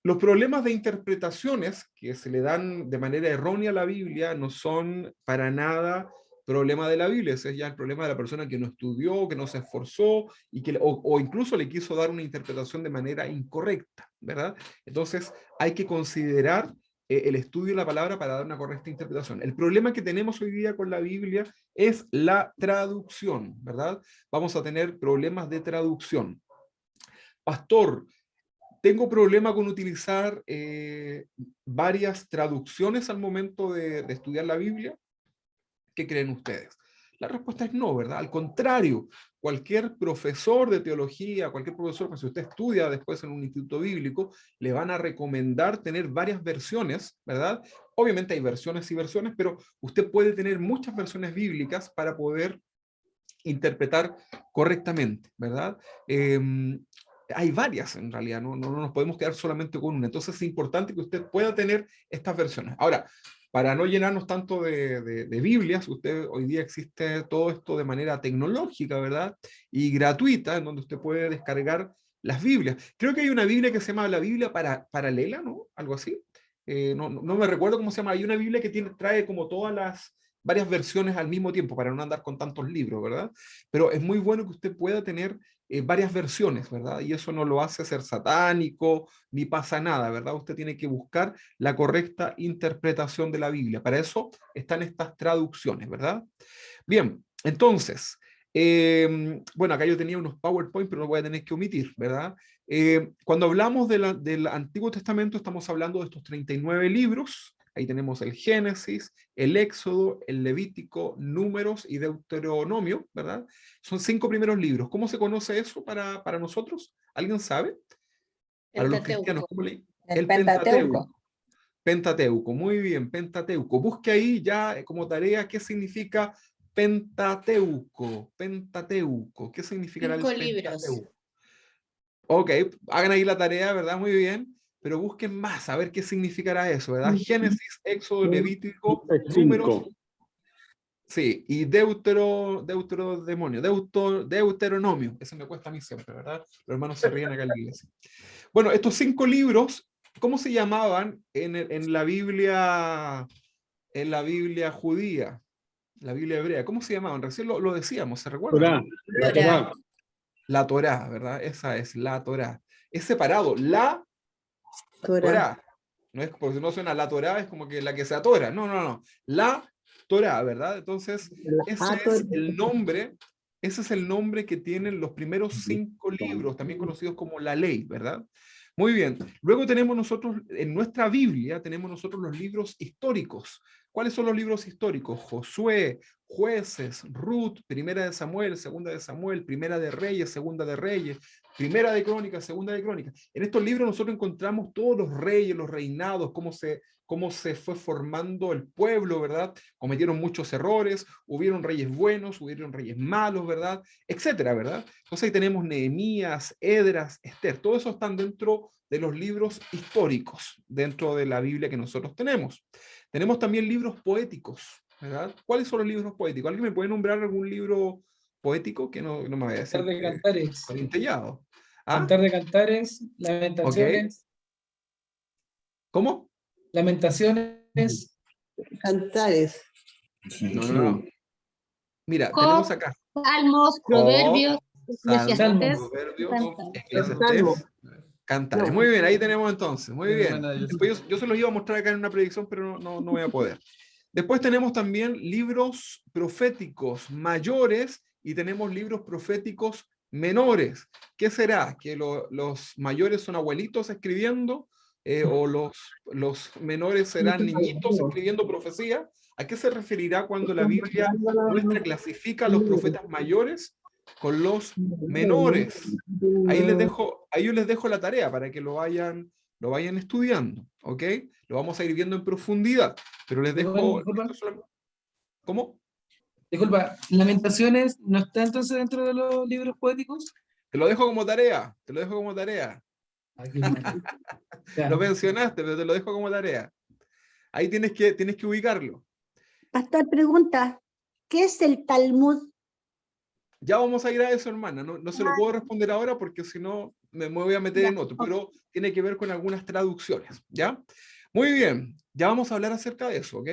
Los problemas de interpretaciones que se le dan de manera errónea a la Biblia no son para nada problema de la Biblia, ese es ya el problema de la persona que no estudió, que no se esforzó y que, o incluso le quiso dar una interpretación de manera incorrecta, ¿verdad? Entonces hay que considerar el estudio de la palabra para dar una correcta interpretación. El problema que tenemos hoy día con la Biblia es la traducción, ¿verdad? Vamos a tener problemas de traducción. Pastor, tengo problema con utilizar varias traducciones al momento de estudiar la Biblia. ¿Qué creen ustedes? La respuesta es no, ¿verdad? Al contrario, cualquier profesor de teología, cualquier profesor, pues si usted estudia después en un instituto bíblico, le van a recomendar tener varias versiones, ¿verdad? Obviamente hay versiones y versiones, pero usted puede tener muchas versiones bíblicas para poder interpretar correctamente, ¿verdad? Hay varias en realidad, no nos podemos quedar solamente con una. Entonces es importante que usted pueda tener estas versiones. Ahora, para no llenarnos tanto de Biblias, usted hoy día existe todo esto de manera tecnológica, ¿verdad? Y gratuita, en donde usted puede descargar las Biblias. Creo que hay una Biblia que se llama la Biblia paralela, ¿no? Algo así. No me recuerdo cómo se llama. Hay una Biblia que trae como todas las varias versiones al mismo tiempo para no andar con tantos libros, ¿verdad? Pero es muy bueno que usted pueda tener varias versiones, ¿verdad? Y eso no lo hace ser satánico, ni pasa nada, ¿verdad? Usted tiene que buscar la correcta interpretación de la Biblia. Para eso están estas traducciones, ¿verdad? Bien, entonces, bueno, acá yo tenía unos PowerPoint, pero lo voy a tener que omitir, ¿verdad? Cuando hablamos del Antiguo Testamento, estamos hablando de estos 39 libros. Ahí tenemos el Génesis, el Éxodo, el Levítico, Números y Deuteronomio, ¿verdad? Son 5 primeros libros. ¿Cómo se conoce eso para nosotros? ¿Alguien sabe? Para los cristianos, ¿cómo le? El Pentateuco. Pentateuco, muy bien, Pentateuco. Busque ahí ya como tarea qué significa Pentateuco. Pentateuco, ¿qué significará el 5 libros. Pentateuco? Ok, hagan ahí la tarea, ¿verdad? Muy bien. Pero busquen más, a ver qué significará eso, ¿verdad? Génesis, Éxodo, Levítico, Números. 5. Sí, y Deuteronomio. Eso me cuesta a mí siempre, ¿verdad? Los hermanos se ríen acá en la iglesia. Bueno, estos 5 libros, ¿cómo se llamaban en la Biblia judía? La Biblia hebrea, ¿cómo se llamaban? Recién lo decíamos, ¿se recuerdan? La Torá. La Torá, ¿verdad? Esa es la Torá. Es separado, la Torá. No es, porque no suena la Torá, es como que la que se atora. No. La Torá, ¿verdad? Entonces, ese es el nombre que tienen los primeros 5 libros, también conocidos como la ley, ¿verdad? Muy bien. Luego tenemos nosotros, en nuestra Biblia, tenemos nosotros los libros históricos. ¿Cuáles son los libros históricos? Josué, Jueces, Ruth, Primera de Samuel, Segunda de Samuel, Primera de Reyes, Segunda de Reyes, Primera de Crónicas, Segunda de Crónicas. En estos libros nosotros encontramos todos los reyes, los reinados, cómo se fue formando el pueblo, ¿verdad? Cometieron muchos errores, hubieron reyes buenos, hubieron reyes malos, ¿verdad? Etcétera, ¿verdad? Entonces ahí tenemos Nehemías, Esdras, Esther, todo eso están dentro de los libros históricos, dentro de la Biblia que nosotros tenemos. Tenemos también libros poéticos, ¿verdad? ¿Cuáles son los libros poéticos? ¿Alguien me puede nombrar algún libro poético que no me vaya a decir? Cantar de Cantares. Entellado. ¿Ah? Cantar de Cantares, Lamentaciones. Okay. ¿Cómo? Lamentaciones. Cantares. No. Mira, tenemos acá. Salmos, Proverbios, Eclesiastés. Cantares. Muy bien, ahí tenemos entonces. Muy bien. Después yo se los iba a mostrar acá en una predicción, pero no voy a poder. Después tenemos también libros proféticos mayores y tenemos libros proféticos menores. ¿Qué será? ¿Que los mayores son abuelitos escribiendo? ¿O los menores serán niñitos escribiendo profecía? ¿A qué se referirá cuando la Biblia nuestra clasifica a los profetas mayores con los menores? Ahí yo les dejo la tarea para que lo vayan estudiando, ¿ok? Lo vamos a ir viendo en profundidad, pero les dejo... ¿Cómo? Disculpa, ¿Lamentaciones no está entonces dentro de los libros poéticos? Te lo dejo como tarea, Lo mencionaste, pero te lo dejo como tarea. Ahí tienes que ubicarlo. Pastor pregunta, ¿qué es el Talmud? Ya vamos a ir a eso, hermana. No se lo puedo responder ahora porque si no me voy a meter Ya, en otro, ok. pero tiene que ver con algunas traducciones, ¿ya? Muy bien, ya vamos a hablar acerca de eso, ¿ok?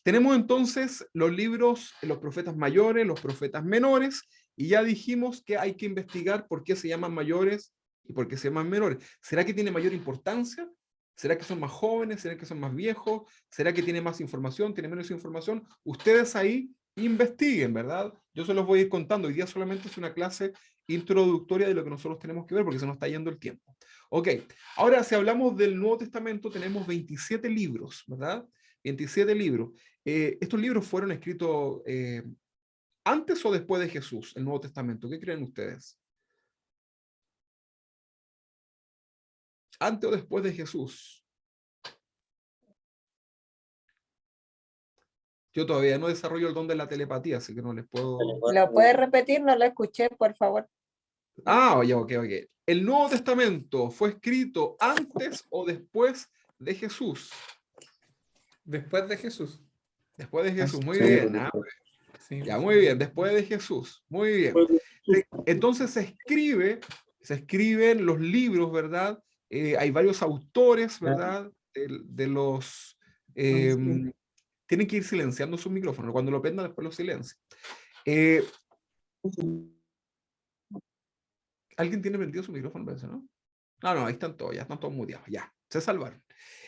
Tenemos entonces los libros, los profetas mayores, los profetas menores, y ya dijimos que hay que investigar por qué se llaman mayores y por qué se llaman menores. ¿Será que tiene mayor importancia? ¿Será que son más jóvenes? ¿Será que son más viejos? ¿Será que tiene más información? ¿Tiene menos información? Ustedes ahí investiguen, ¿verdad? Yo se los voy a ir contando. Hoy día solamente es una clase introductoria de lo que nosotros tenemos que ver porque se nos está yendo el tiempo. Ok, ahora si hablamos del Nuevo Testamento tenemos 27 libros, ¿verdad? 27 libros. ¿Estos libros fueron escritos antes o después de Jesús, el Nuevo Testamento? ¿Qué creen ustedes? ¿Antes o después de Jesús? Yo todavía no desarrollo el don de la telepatía, así que no les puedo... ¿Lo puedes repetir? No lo escuché, por favor. Ah, oye, ok. ¿El Nuevo Testamento fue escrito antes o después de Jesús? Después de Jesús. Después de Jesús, muy Sí, bien. Sí. Ya, muy bien, después de Jesús, muy bien. Entonces se escriben los libros, ¿verdad? Hay varios autores, ¿verdad? De los... tienen que ir silenciando su micrófono. Cuando lo prendan, después lo silencian. ¿Alguien tiene prendido su micrófono? Parece, ¿no? No, ahí están todos, ya están todos muteados, ya, se salvaron.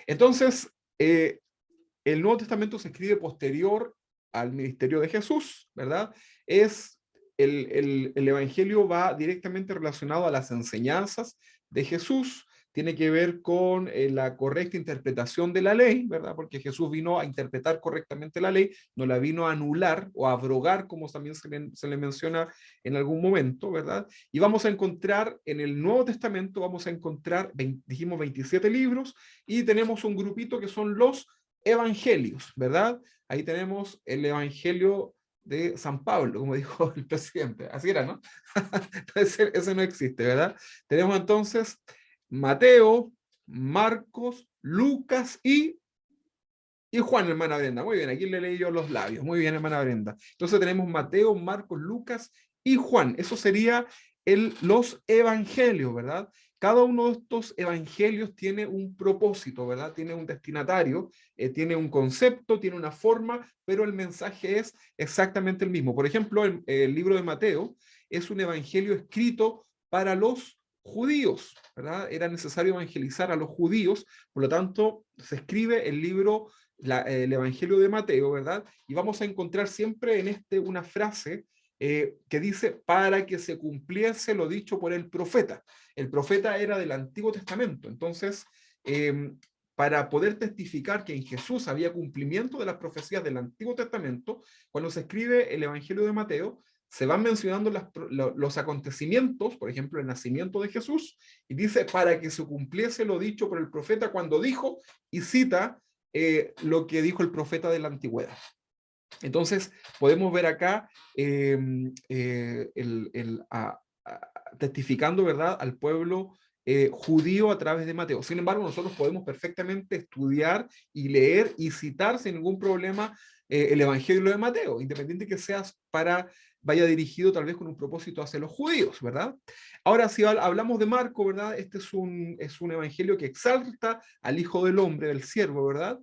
Entonces, el Nuevo Testamento se escribe posterior al ministerio de Jesús, ¿verdad? El Evangelio va directamente relacionado a las enseñanzas de Jesús, tiene que ver con la correcta interpretación de la ley, ¿verdad? Porque Jesús vino a interpretar correctamente la ley, no la vino a anular o a abrogar, como también se le menciona en algún momento, ¿verdad? Y vamos a encontrar en el Nuevo Testamento, vamos a encontrar, dijimos 27 libros, y tenemos un grupito que son los evangelios, ¿verdad? Ahí tenemos el evangelio de San Pablo, como dijo el presidente. Así era, ¿no? Entonces, ese no existe, ¿verdad? Tenemos entonces Mateo, Marcos, Lucas y Juan, hermana Brenda. Muy bien, aquí le leí yo los labios. Muy bien, hermana Brenda. Entonces tenemos Mateo, Marcos, Lucas y Juan. Eso sería los evangelios, ¿verdad? Cada uno de estos evangelios tiene un propósito, ¿verdad? Tiene un destinatario, tiene un concepto, tiene una forma, pero el mensaje es exactamente el mismo. Por ejemplo, el libro de Mateo es un evangelio escrito para los judíos, ¿verdad? Era necesario evangelizar a los judíos, por lo tanto, se escribe el libro, el Evangelio de Mateo, ¿verdad? Y vamos a encontrar siempre en una frase que dice, para que se cumpliese lo dicho por el profeta. El profeta era del Antiguo Testamento, entonces, para poder testificar que en Jesús había cumplimiento de las profecías del Antiguo Testamento, cuando se escribe el Evangelio de Mateo, se van mencionando los acontecimientos, por ejemplo, el nacimiento de Jesús, y dice, para que se cumpliese lo dicho por el profeta cuando dijo, y cita lo que dijo el profeta de la antigüedad. Entonces, podemos ver acá testificando, ¿verdad?, al pueblo judío a través de Mateo. Sin embargo, nosotros podemos perfectamente estudiar y leer y citar sin ningún problema el Evangelio de Mateo, independiente que vaya dirigido tal vez con un propósito hacia los judíos, ¿verdad? Ahora, si hablamos de Marco, ¿verdad? Este es un evangelio que exalta al Hijo del Hombre, del siervo, ¿verdad?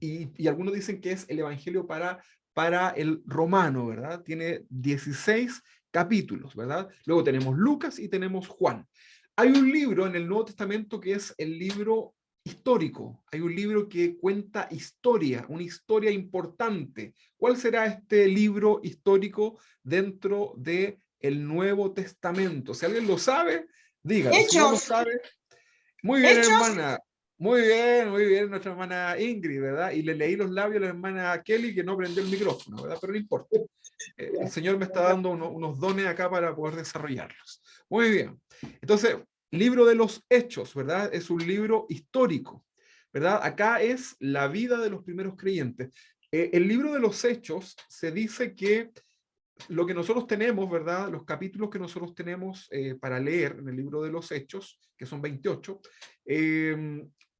Y algunos dicen que es el evangelio para el romano, ¿verdad? Tiene 16 capítulos, ¿verdad? Luego tenemos Lucas y tenemos Juan. Hay un libro en el Nuevo Testamento que es el libro histórico. Hay un libro que cuenta historia, una historia importante. ¿Cuál será este libro histórico dentro del Nuevo Testamento? Si alguien lo sabe, dígalo. Si no lo sabe, muy bien, hermana. Muy bien, nuestra hermana Ingrid, ¿verdad? Y le leí los labios a la hermana Kelly que no prendió el micrófono, ¿verdad? Pero no importa. El Señor me está dando unos dones acá para poder desarrollarlos. Muy bien. Entonces, libro de los Hechos, ¿verdad? Es un libro histórico, ¿verdad? Acá es la vida de los primeros creyentes. El libro de los Hechos se dice que lo que nosotros tenemos, ¿verdad? Los capítulos que nosotros tenemos para leer en el libro de los Hechos, que son 28,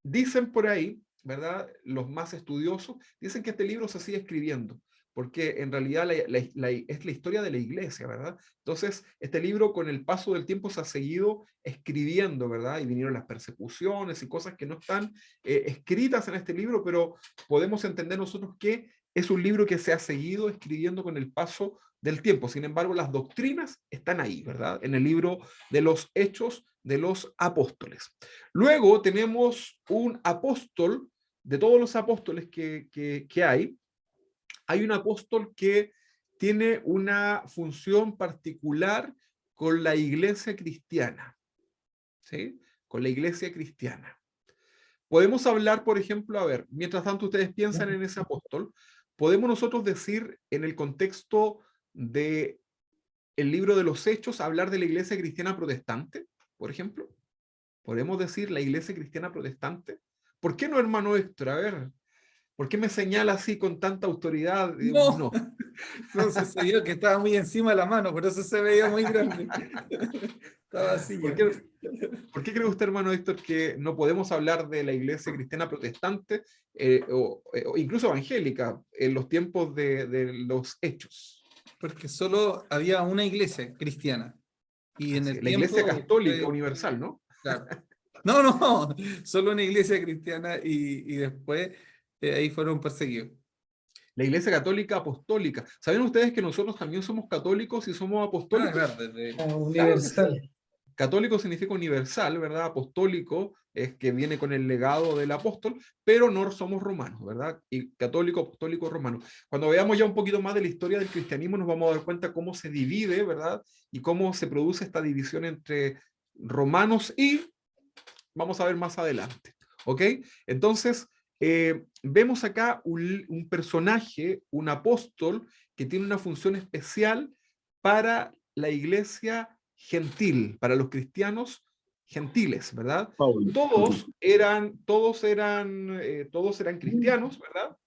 dicen por ahí ¿verdad? Los más estudiosos dicen que este libro se sigue escribiendo, porque en realidad es la historia de la iglesia, ¿verdad? Entonces, este libro con el paso del tiempo se ha seguido escribiendo, ¿verdad? Y vinieron las persecuciones y cosas que no están escritas en este libro, pero podemos entender nosotros que es un libro que se ha seguido escribiendo con el paso del tiempo. Sin embargo, las doctrinas están ahí, ¿verdad? En el libro de los Hechos de los Apóstoles. Luego tenemos un apóstol, de todos los apóstoles que hay un apóstol que tiene una función particular con la iglesia cristiana, ¿sí? Con la iglesia cristiana. Podemos hablar, por ejemplo, a ver, mientras tanto ustedes piensan en ese apóstol, podemos nosotros decir en el contexto de el libro de los Hechos, hablar de la iglesia cristiana protestante, por ejemplo. ¿Podemos decir la iglesia cristiana protestante? ¿Por qué no, hermano Héctor? A ver, ¿por qué me señala así con tanta autoridad? No, No. no sucedió que estaba muy encima de la mano, por eso se veía muy grande. Estaba así. ¿Por qué cree usted, hermano Héctor, que no podemos hablar de la iglesia cristiana protestante o incluso evangélica en los tiempos de los Hechos? Porque solo había una iglesia cristiana. Y en el La iglesia tiempo, católica universal, ¿no? claro. No, solo una iglesia cristiana y después ahí fueron perseguidos. La iglesia católica apostólica. ¿Saben ustedes que nosotros también somos católicos y somos apostólicos? Claro, desde... Universal. Católico significa universal, ¿verdad? Apostólico es que viene con el legado del apóstol, pero no somos romanos, ¿verdad? Y católico, apostólico, romano. Cuando veamos ya un poquito más de la historia del cristianismo, nos vamos a dar cuenta cómo se divide, ¿verdad? Y cómo se produce esta división entre romanos y vamos a ver más adelante, ¿ok? Entonces, vemos acá un personaje, un apóstol, que tiene una función especial para la iglesia gentil, para los cristianos gentiles, ¿verdad? Pablo. Todos eran cristianos, ¿verdad?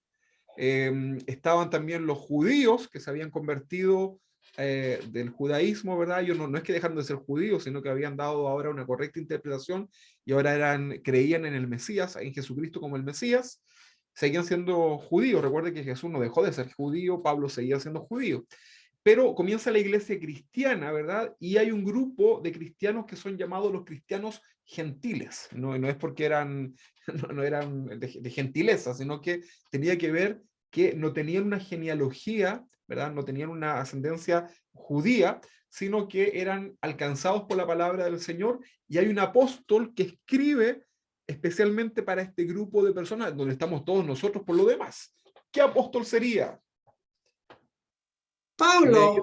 Estaban también los judíos que se habían convertido del judaísmo, ¿verdad? Ellos no es que dejaron de ser judíos, sino que habían dado ahora una correcta interpretación y ahora creían en el Mesías, en Jesucristo como el Mesías. Seguían siendo judíos. Recuerden que Jesús no dejó de ser judío, Pablo seguía siendo judío. Pero comienza la iglesia cristiana, ¿verdad? Y hay un grupo de cristianos que son llamados los cristianos gentiles. No es porque eran de gentileza, sino que tenía que ver que no tenían una genealogía, ¿verdad? No tenían una ascendencia judía, sino que eran alcanzados por la palabra del Señor. Y hay un apóstol que escribe especialmente para este grupo de personas, donde estamos todos nosotros por lo demás. ¿Qué apóstol sería? Pablo,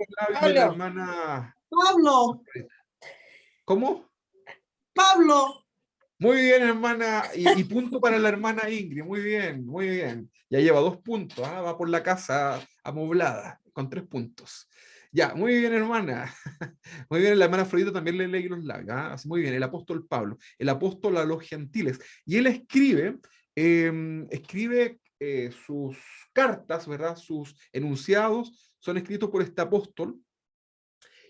La hermana... Pablo, ¿Cómo? Pablo. Muy bien, hermana. Y punto para la hermana Ingrid. Muy bien, muy bien. Ya lleva 2 puntos. ¿Ah? Va por la casa amoblada con 3 puntos. Ya, muy bien, hermana. Muy bien, la hermana Afrodita también le leí los labios. ¿Ah? Muy bien, el apóstol Pablo, el apóstol a los gentiles. Y él escribe sus cartas, ¿verdad? Sus enunciados son escritos por este apóstol,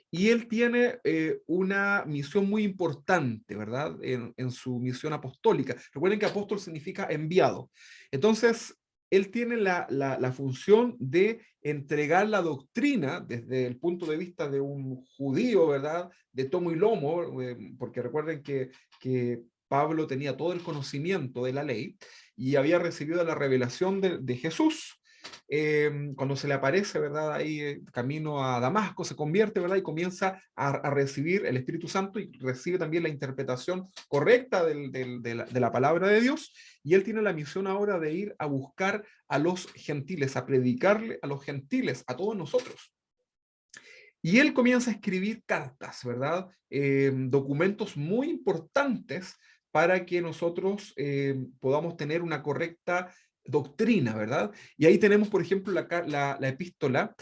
y él tiene una misión muy importante, ¿verdad? En su misión apostólica. Recuerden que apóstol significa enviado. Entonces, él tiene la función de entregar la doctrina desde el punto de vista de un judío, ¿verdad? De tomo y lomo, porque recuerden que Pablo tenía todo el conocimiento de la ley y había recibido la revelación de Jesús. Cuando se le aparece, ¿verdad? Ahí camino a Damasco, se convierte, ¿verdad? Y comienza a recibir el Espíritu Santo y recibe también la interpretación correcta de la palabra de Dios. Y él tiene la misión ahora de ir a buscar a los gentiles, a predicarle a los gentiles, a todos nosotros. Y él comienza a escribir cartas, ¿verdad? Documentos muy importantes para que nosotros podamos tener una correcta doctrina, ¿verdad? Y ahí tenemos, por ejemplo, la epístola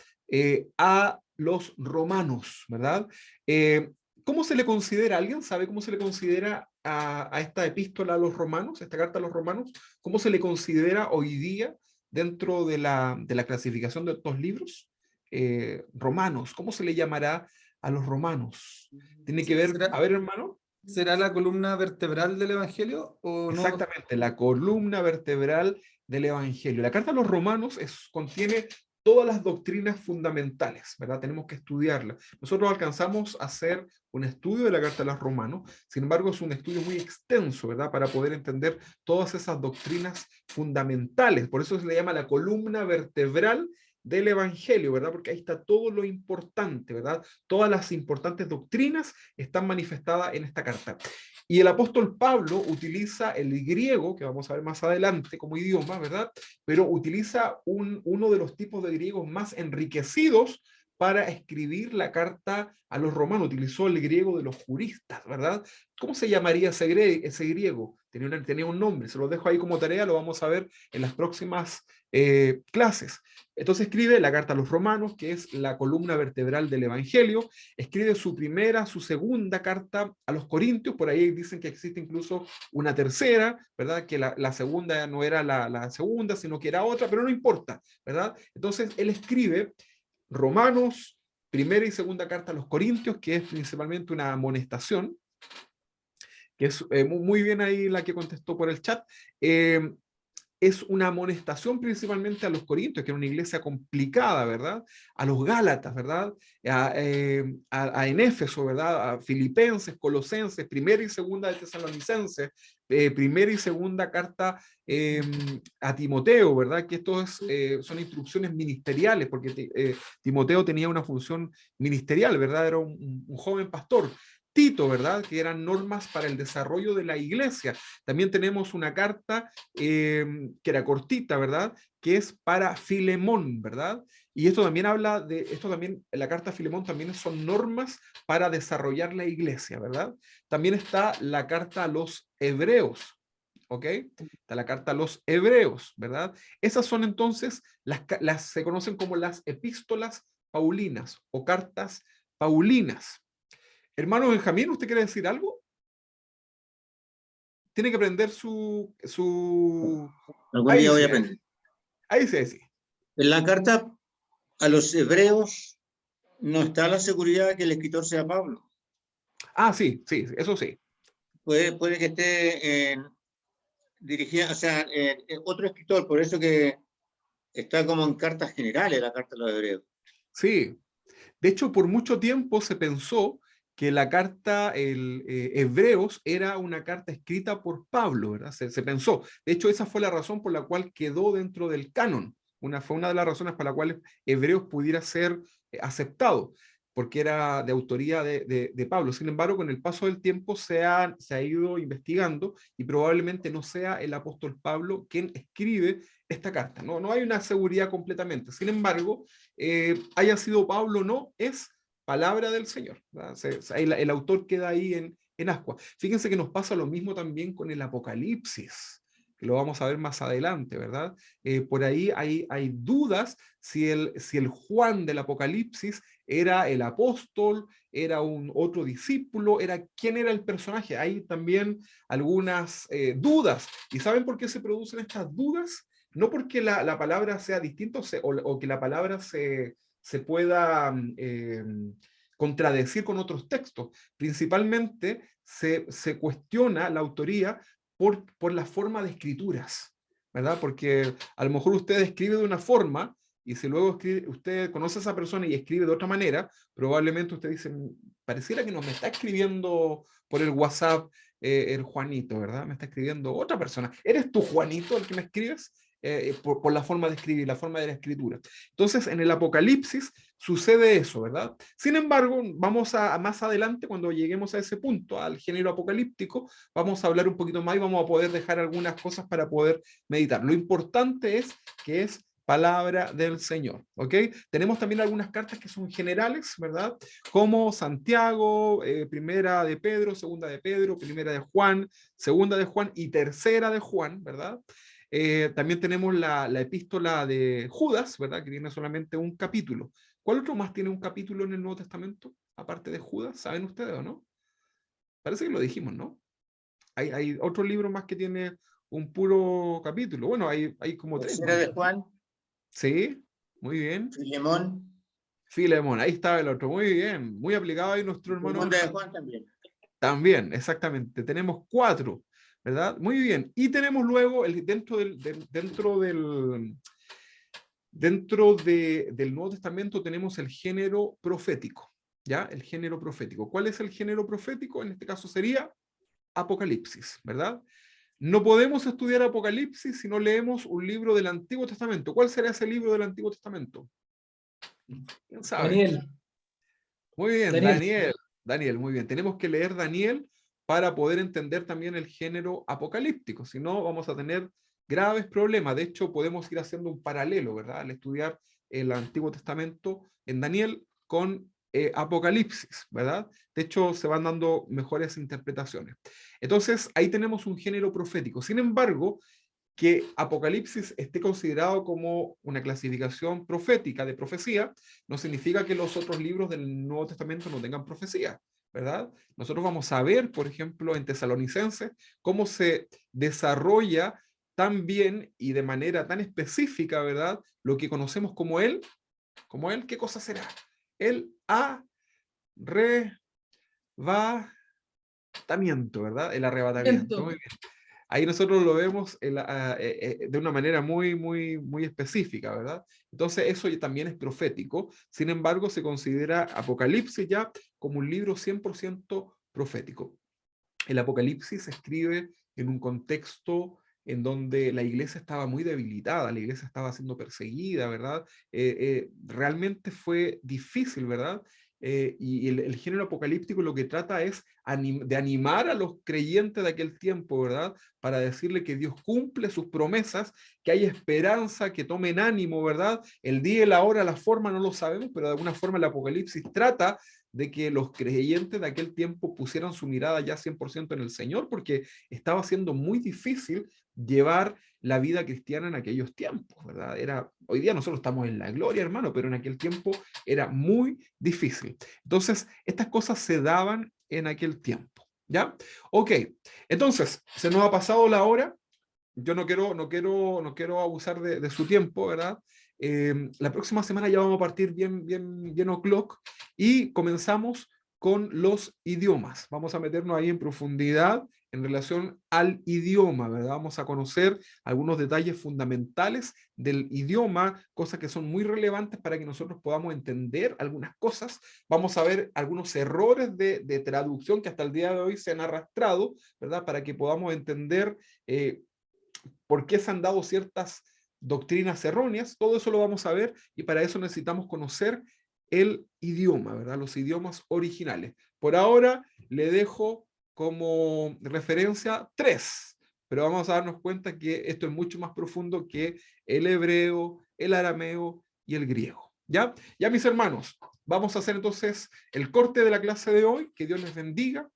a los romanos, ¿verdad? ¿Cómo se le considera? ¿Alguien sabe cómo se le considera a esta epístola a los romanos, esta carta a los romanos? ¿Cómo se le considera hoy día dentro de la clasificación de estos libros? Romanos, ¿cómo se le llamará a los romanos? Tiene que ver, a ver, hermano. ¿Será la columna vertebral del Evangelio o no? Exactamente, la columna vertebral del Evangelio. La carta a los Romanos contiene todas las doctrinas fundamentales, ¿verdad? Tenemos que estudiarla. Nosotros alcanzamos a hacer un estudio de la carta a los Romanos, sin embargo es un estudio muy extenso, ¿verdad? Para poder entender todas esas doctrinas fundamentales. Por eso se le llama la columna vertebral del Evangelio, ¿verdad? Porque ahí está todo lo importante, ¿verdad? Todas las importantes doctrinas están manifestadas en esta carta. Y el apóstol Pablo utiliza el griego, que vamos a ver más adelante como idioma, ¿verdad? Pero utiliza uno de los tipos de griegos más enriquecidos para escribir la carta a los romanos. Utilizó el griego de los juristas, ¿verdad? ¿Cómo se llamaría ese griego? Tenía un nombre, se lo dejo ahí como tarea, lo vamos a ver en las próximas clases. Entonces escribe la carta a los romanos, que es la columna vertebral del Evangelio. Escribe su segunda carta a los corintios. Por ahí dicen que existe incluso una tercera, ¿verdad? Que la segunda no era la segunda, sino que era otra, pero no importa, ¿verdad? Entonces él escribe Romanos, primera y segunda carta a los corintios, que es principalmente una amonestación, que es muy bien ahí la que contestó por el chat. Es una amonestación principalmente a los corintios, que era una iglesia complicada, ¿verdad? A los gálatas, ¿verdad? En Éfeso, ¿verdad? A filipenses, colosenses, primera y segunda de tesalonicenses, primera y segunda carta a Timoteo, ¿verdad? Que estos son instrucciones ministeriales, porque Timoteo tenía una función ministerial, ¿verdad? Era un joven pastor. Tito, ¿verdad? Que eran normas para el desarrollo de la iglesia. También tenemos una carta que era cortita, ¿verdad? Que es para Filemón, ¿verdad? Y esto también la carta a Filemón también son normas para desarrollar la iglesia, ¿verdad? También está la carta a los hebreos, ¿ok? Está la carta a los hebreos, ¿verdad? Esas son entonces, se conocen como las epístolas paulinas o cartas paulinas. Hermano Benjamín, ¿usted quiere decir algo? Tiene que prender su... Algún día voy a sí, aprender. ahí sí. En la carta a los hebreos no está la seguridad de que el escritor sea Pablo. Ah, sí, eso sí. Puede que esté dirigida, o sea, otro escritor, por eso que está como en cartas generales la carta a los hebreos. Sí. De hecho, por mucho tiempo se pensó que la carta Hebreos era una carta escrita por Pablo, ¿verdad? Se pensó. De hecho, esa fue la razón por la cual quedó dentro del canon. Fue una de las razones por las cuales Hebreos pudiera ser aceptado, porque era de autoría de Pablo. Sin embargo, con el paso del tiempo se ha ido investigando y probablemente no sea el apóstol Pablo quien escribe esta carta. No hay una seguridad completamente. Sin embargo, haya sido Pablo o no, es palabra del Señor. El autor queda ahí en ascua. Fíjense que nos pasa lo mismo también con el Apocalipsis, que lo vamos a ver más adelante, ¿verdad? Por ahí hay dudas si el Juan del Apocalipsis era el apóstol, era un otro discípulo, quién era el personaje. Hay también algunas dudas. ¿Y saben por qué se producen estas dudas? No porque la palabra sea distinta o que la palabra se pueda contradecir con otros textos. Principalmente se cuestiona la autoría por la forma de escrituras, ¿verdad? Porque a lo mejor usted escribe de una forma y si luego usted conoce a esa persona y escribe de otra manera, probablemente usted dice, pareciera que no me está escribiendo por el WhatsApp el Juanito, ¿verdad? Me está escribiendo otra persona. ¿Eres tú, Juanito, el que me escribes? Por la forma de escribir, la forma de la escritura. Entonces, en el Apocalipsis sucede eso, ¿verdad? Sin embargo, vamos a más adelante, cuando lleguemos a ese punto, al género apocalíptico, vamos a hablar un poquito más y vamos a poder dejar algunas cosas para poder meditar. Lo importante es que es palabra del Señor, ¿ok? Tenemos también algunas cartas que son generales, ¿verdad? Como Santiago, primera de Pedro, segunda de Pedro, primera de Juan, segunda de Juan y tercera de Juan, ¿verdad? También tenemos la epístola de Judas, ¿verdad? Que tiene solamente un capítulo. ¿Cuál otro más tiene un capítulo en el Nuevo Testamento? Aparte de Judas, ¿saben ustedes o no? Parece que lo dijimos, ¿no? Hay otro libro más que tiene un puro capítulo. Bueno, hay como tres. Tercera de Juan. Sí, muy bien. Filemón. Filemón, ahí estaba el otro. Muy bien, muy aplicado ahí nuestro hermano. Segunda de Juan también. También, exactamente. Tenemos 4, ¿verdad? Muy bien. Y tenemos luego, dentro del Nuevo Testamento tenemos el género profético, ¿ya? El género profético. ¿Cuál es el género profético? En este caso sería Apocalipsis, ¿verdad? No podemos estudiar Apocalipsis si no leemos un libro del Antiguo Testamento. ¿Cuál será ese libro del Antiguo Testamento? ¿Quién sabe? Daniel. Muy bien, Daniel. Daniel, muy bien. Tenemos que leer Daniel para poder entender también el género apocalíptico. Si no, vamos a tener graves problemas. De hecho, podemos ir haciendo un paralelo, ¿verdad? Al estudiar el Antiguo Testamento en Daniel con Apocalipsis, ¿verdad? De hecho, se van dando mejores interpretaciones. Entonces, ahí tenemos un género profético. Sin embargo, que Apocalipsis esté considerado como una clasificación profética de profecía, no significa que los otros libros del Nuevo Testamento no tengan profecía, ¿verdad? Nosotros vamos a ver, por ejemplo, en Tesalonicenses, cómo se desarrolla tan bien y de manera tan específica, ¿verdad? Lo que conocemos como él, ¿qué cosa será? El arrebatamiento, ¿verdad? El arrebatamiento. Muy bien. Ahí nosotros lo vemos de una manera muy específica, ¿verdad? Entonces eso también es profético. Sin embargo, se considera Apocalipsis ya como un libro 100% profético. El Apocalipsis se escribe en un contexto en donde la iglesia estaba muy debilitada, la iglesia estaba siendo perseguida, ¿verdad? Realmente fue difícil, ¿verdad? Y el género apocalíptico lo que trata es de animar a los creyentes de aquel tiempo, ¿verdad? Para decirle que Dios cumple sus promesas, que hay esperanza, que tomen ánimo, ¿verdad? El día y la hora, la forma no lo sabemos, pero de alguna forma el Apocalipsis trata de que los creyentes de aquel tiempo pusieran su mirada ya 100% en el Señor, porque estaba siendo muy difícil llevar la vida cristiana en aquellos tiempos, ¿verdad? Hoy día nosotros estamos en la gloria, hermano, pero en aquel tiempo era muy difícil. Entonces, estas cosas se daban en aquel tiempo, ¿ya? Ok, entonces, se nos ha pasado la hora. Yo no quiero abusar de su tiempo, ¿verdad? La próxima semana ya vamos a partir bien o'clock y comenzamos con los idiomas. Vamos a meternos ahí en profundidad en relación al idioma, ¿verdad? Vamos a conocer algunos detalles fundamentales del idioma, cosas que son muy relevantes para que nosotros podamos entender algunas cosas. Vamos a ver algunos errores de traducción que hasta el día de hoy se han arrastrado, ¿verdad? Para que podamos entender por qué se han dado ciertas doctrinas erróneas. Todo eso lo vamos a ver y para eso necesitamos conocer el idioma, ¿verdad? Los idiomas originales. Por ahora le dejo como referencia 3, pero vamos a darnos cuenta que esto es mucho más profundo que el hebreo, el arameo y el griego. ¿Ya? Ya, mis hermanos, vamos a hacer entonces el corte de la clase de hoy. Que Dios les bendiga.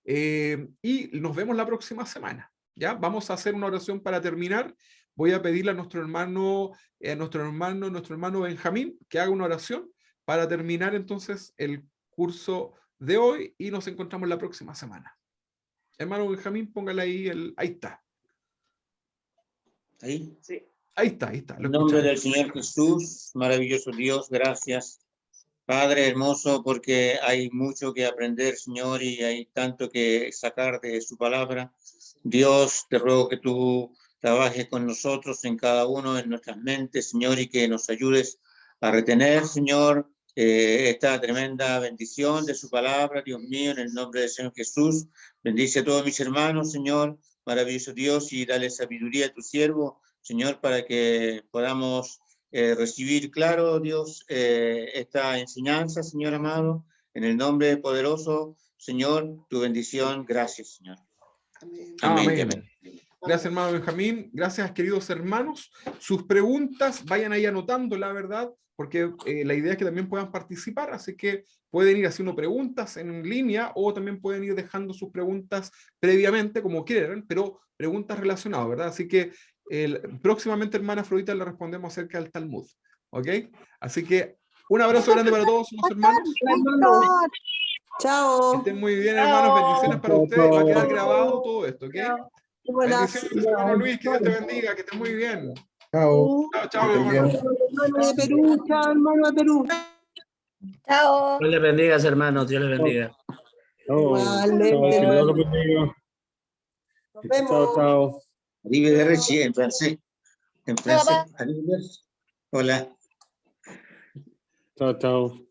Y nos vemos la próxima semana. ¿Ya? Vamos a hacer una oración para terminar. Voy a pedirle a nuestro hermano Benjamín que haga una oración para terminar entonces el curso de hoy y nos encontramos la próxima semana. Hermano Benjamín, póngale ahí ahí está. ¿Ahí? Sí. Ahí está. En nombre del Señor Jesús, maravilloso Dios, gracias. Padre hermoso, porque hay mucho que aprender, Señor, y hay tanto que sacar de su palabra. Dios, te ruego que tú trabajes con nosotros en cada uno de nuestras mentes, Señor, y que nos ayudes a retener, Señor, esta tremenda bendición de su palabra, Dios mío, en el nombre del Señor Jesús. Bendice a todos mis hermanos, Señor, maravilloso Dios, y dale sabiduría a tu siervo, Señor, para que podamos recibir, claro, Dios, esta enseñanza, Señor amado, en el nombre poderoso, Señor, tu bendición. Gracias, Señor. Amén. Amén. Gracias, hermano Benjamín. Gracias, queridos hermanos. Sus preguntas, vayan ahí anotando, la verdad, porque la idea es que también puedan participar, así que pueden ir haciendo preguntas en línea o también pueden ir dejando sus preguntas previamente, como quieran, pero preguntas relacionadas, ¿verdad? Así que próximamente, hermana Afrodita, le respondemos acerca del Talmud, ¿ok? Así que un abrazo grande para todos los hermanos. Chao. Que estén muy bien, hermanos. Bendiciones para ustedes. Va a quedar grabado todo esto, ¿ok? Bendiciones, hermano Luis. Que Dios te bendiga. Que estés muy bien. Chao. Chao, hermano. Hermano de Perú, chao, hermano de Perú. Chao. Dios les bendiga, hermanos. Dios les bendiga. Chao. Vale, Chao, que hermano. Dios los bendiga. Nos Chao, vemos. chao. Arrivederci en francés. En francés. Arrivederci. Hola. Chao, chao.